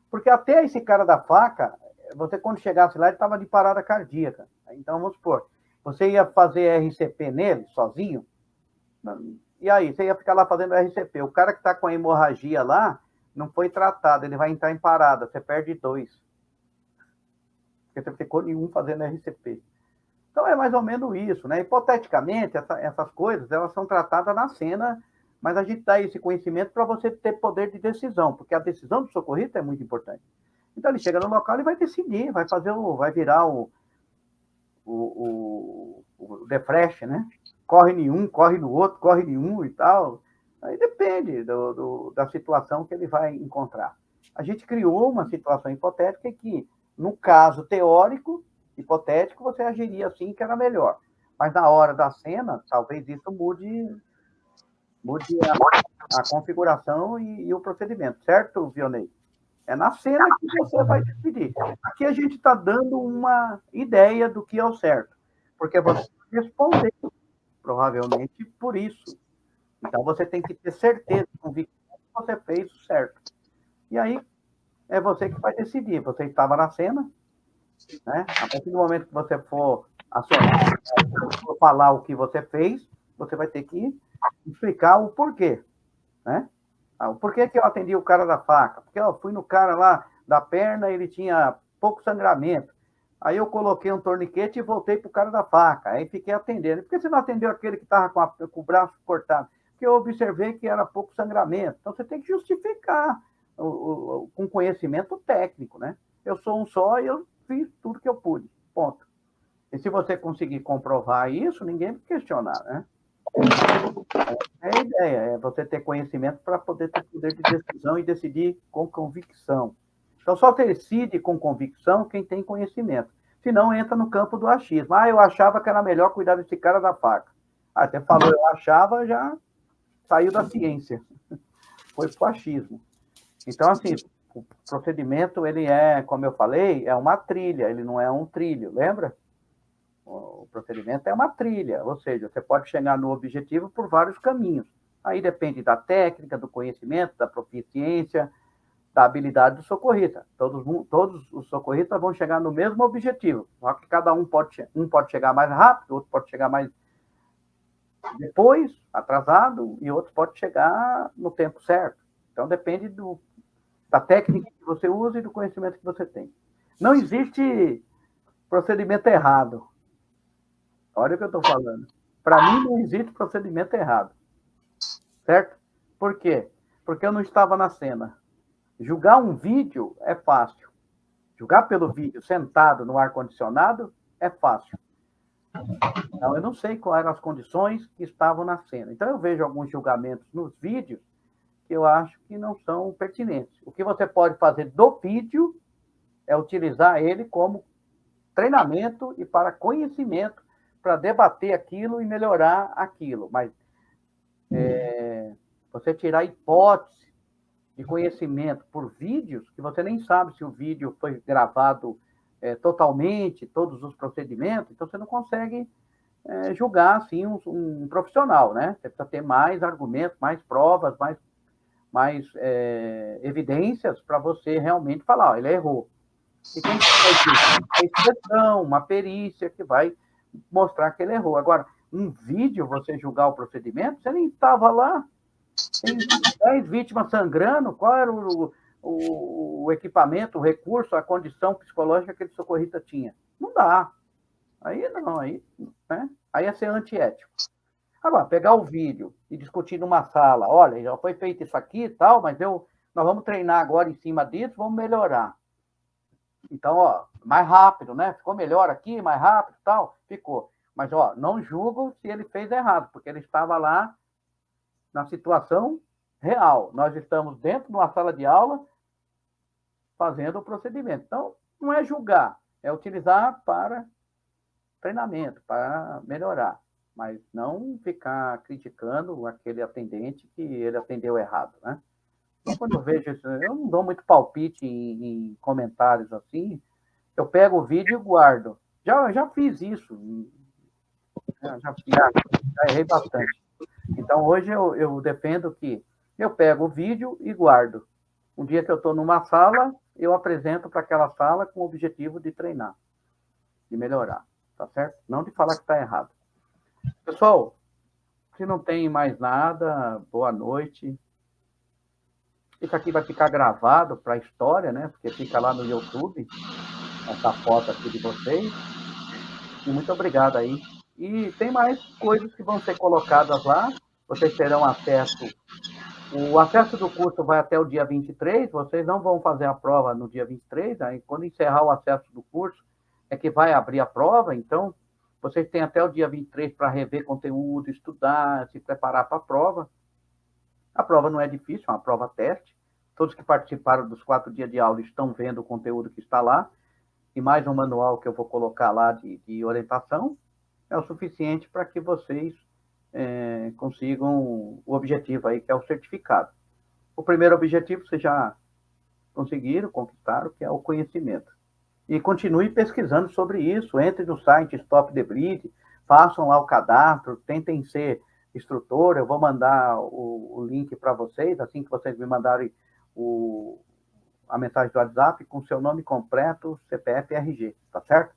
Porque até esse cara da faca, você quando chegasse lá, ele estava de parada cardíaca. Então, vamos supor, você ia fazer RCP nele, sozinho, e aí, você ia ficar lá fazendo RCP. O cara que está com a hemorragia lá, não foi tratado, ele vai entrar em parada, você perde 2. Porque você ficou nenhum fazendo RCP. Então, é mais ou menos isso, né? Hipoteticamente, essas coisas, elas são tratadas na cena, mas a gente dá esse conhecimento para você ter poder de decisão, porque a decisão do socorrista é muito importante. Então, ele chega no local e vai decidir, vai virar o defresh, né? Corre em um, corre no outro, corre em um e tal. Aí depende da situação que ele vai encontrar. A gente criou uma situação hipotética que, no caso teórico, hipotético, você agiria assim que era melhor. Mas na hora da cena, talvez isso mude a configuração e o procedimento, certo, Vionei? É na cena que você vai decidir. Aqui a gente está dando uma ideia do que é o certo, porque você respondeu, provavelmente, por isso. Então, você tem que ter certeza, convicção que você fez o certo. E aí, é você que vai decidir. Você estava na cena, né? A partir do momento que você for acionar, for falar o que você fez, você vai ter que explicar o porquê, né? O porquê que eu atendi o cara da faca? Porque eu fui no cara lá da perna, ele tinha pouco sangramento. Aí eu coloquei um torniquete e voltei para o cara da faca. Aí fiquei atendendo. Por que você não atendeu aquele que estava com o braço cortado? Porque eu observei que era pouco sangramento. Então você tem que justificar com conhecimento técnico, né? Eu sou um só e eu fiz tudo que eu pude. Ponto. E se você conseguir comprovar isso, ninguém vai questionar, né? É a ideia, é você ter conhecimento para poder ter poder de decisão e decidir com convicção. Então, só decide com convicção quem tem conhecimento. Senão, entra no campo do achismo. Eu achava que era melhor cuidar desse cara da faca. Até falou, eu achava, já saiu da ciência. Foi para o achismo. Então, assim, o procedimento, ele é, como eu falei, é uma trilha, ele não é um trilho, lembra? O procedimento é uma trilha, ou seja, você pode chegar no objetivo por vários caminhos. Aí depende da técnica, do conhecimento, da proficiência, da habilidade do socorrista. Todos os socorristas vão chegar no mesmo objetivo, só que cada um pode chegar mais rápido, outro pode chegar mais depois, atrasado, e outro pode chegar no tempo certo. Então depende da técnica que você usa e do conhecimento que você tem. Não existe procedimento errado. Olha o que eu estou falando. Para mim, não existe procedimento errado. Certo? Por quê? Porque eu não estava na cena. Julgar um vídeo é fácil. Julgar pelo vídeo sentado no ar-condicionado é fácil. Então, eu não sei quais eram as condições que estavam na cena. Então, eu vejo alguns julgamentos nos vídeos que eu acho que não são pertinentes. O que você pode fazer do vídeo é utilizar ele como treinamento e para conhecimento, para debater aquilo e melhorar aquilo. Mas você tirar hipótese de conhecimento por vídeos, que você nem sabe se o vídeo foi gravado totalmente, todos os procedimentos, então você não consegue julgar assim um profissional, né? Você precisa ter mais argumentos, mais provas, mais evidências para você realmente falar, ele errou. E quem faz isso? A inspeção, uma perícia que vai mostrar que ele errou. Agora, um vídeo, você julgar o procedimento, você nem estava lá, tem 10 vítimas sangrando, qual era o equipamento, o recurso, a condição psicológica que aquele socorrista tinha? Não dá. Aí não, aí é ser antiético. Agora, pegar o vídeo e discutir numa sala, olha, já foi feito isso aqui e tal, mas nós vamos treinar agora em cima disso, vamos melhorar. Então, mais rápido, né? Ficou melhor aqui, mais rápido e tal? Ficou. Mas, não julgo se ele fez errado, porque ele estava lá na situação real. Nós estamos dentro de uma sala de aula fazendo o procedimento. Então, não é julgar, é utilizar para treinamento, para melhorar. Mas não ficar criticando aquele atendente que ele atendeu errado, né? Então, quando eu vejo isso, eu não dou muito palpite em comentários assim. Eu pego o vídeo e guardo. Já fiz isso. Já errei bastante. Então, hoje eu defendo que eu pego o vídeo e guardo. Um dia que eu estou numa sala, eu apresento para aquela sala com o objetivo de treinar, de melhorar. Tá certo? Não de falar que está errado. Pessoal, se não tem mais nada, boa noite. Isso aqui vai ficar gravado para a história, né? Porque fica lá no YouTube, essa foto aqui de vocês. E muito obrigado aí. E tem mais coisas que vão ser colocadas lá. Vocês terão acesso. O acesso do curso vai até o dia 23. Vocês não vão fazer a prova no dia 23. Aí, quando encerrar o acesso do curso, é que vai abrir a prova. Então, vocês têm até o dia 23 para rever conteúdo, estudar, se preparar para a prova. A prova não é difícil, é uma prova teste. Todos que participaram dos 4 dias de aula estão vendo o conteúdo que está lá. E mais um manual que eu vou colocar lá de orientação é o suficiente para que vocês consigam o objetivo aí, que é o certificado. O primeiro objetivo vocês já conseguiram, conquistaram, que é o conhecimento. E continue pesquisando sobre isso. Entre no site Stop the Bleed, façam lá o cadastro, tentem ser instrutor. Eu vou mandar o link para vocês, assim que vocês me mandarem a mensagem do WhatsApp com seu nome completo, CPF e RG, tá certo?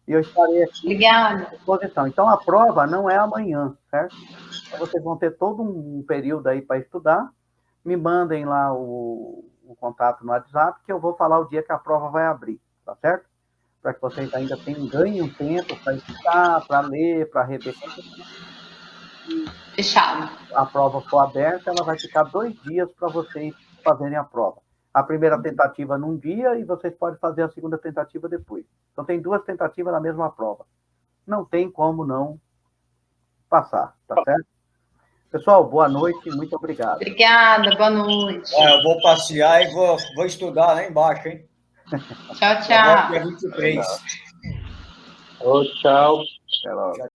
E eu estarei aqui Obrigada. à disposição. Então, a prova não é amanhã, certo? Então, vocês vão ter todo um período aí para estudar. Me mandem lá o contato no WhatsApp, que eu vou falar o dia que a prova vai abrir, tá certo? Para que vocês ainda ganhem um tempo para estudar, para ler, para rever. Fechado. A prova for aberta, ela vai ficar 2 dias para vocês fazerem a prova. A primeira tentativa num dia e vocês podem fazer a segunda tentativa depois. Então, tem 2 tentativas na mesma prova. Não tem como não passar, tá certo? Pessoal, boa noite, muito obrigado. Obrigada, boa noite. Eu vou passear e vou estudar lá embaixo, hein? Tchau, tchau. Dia 23. Tchau. Até logo.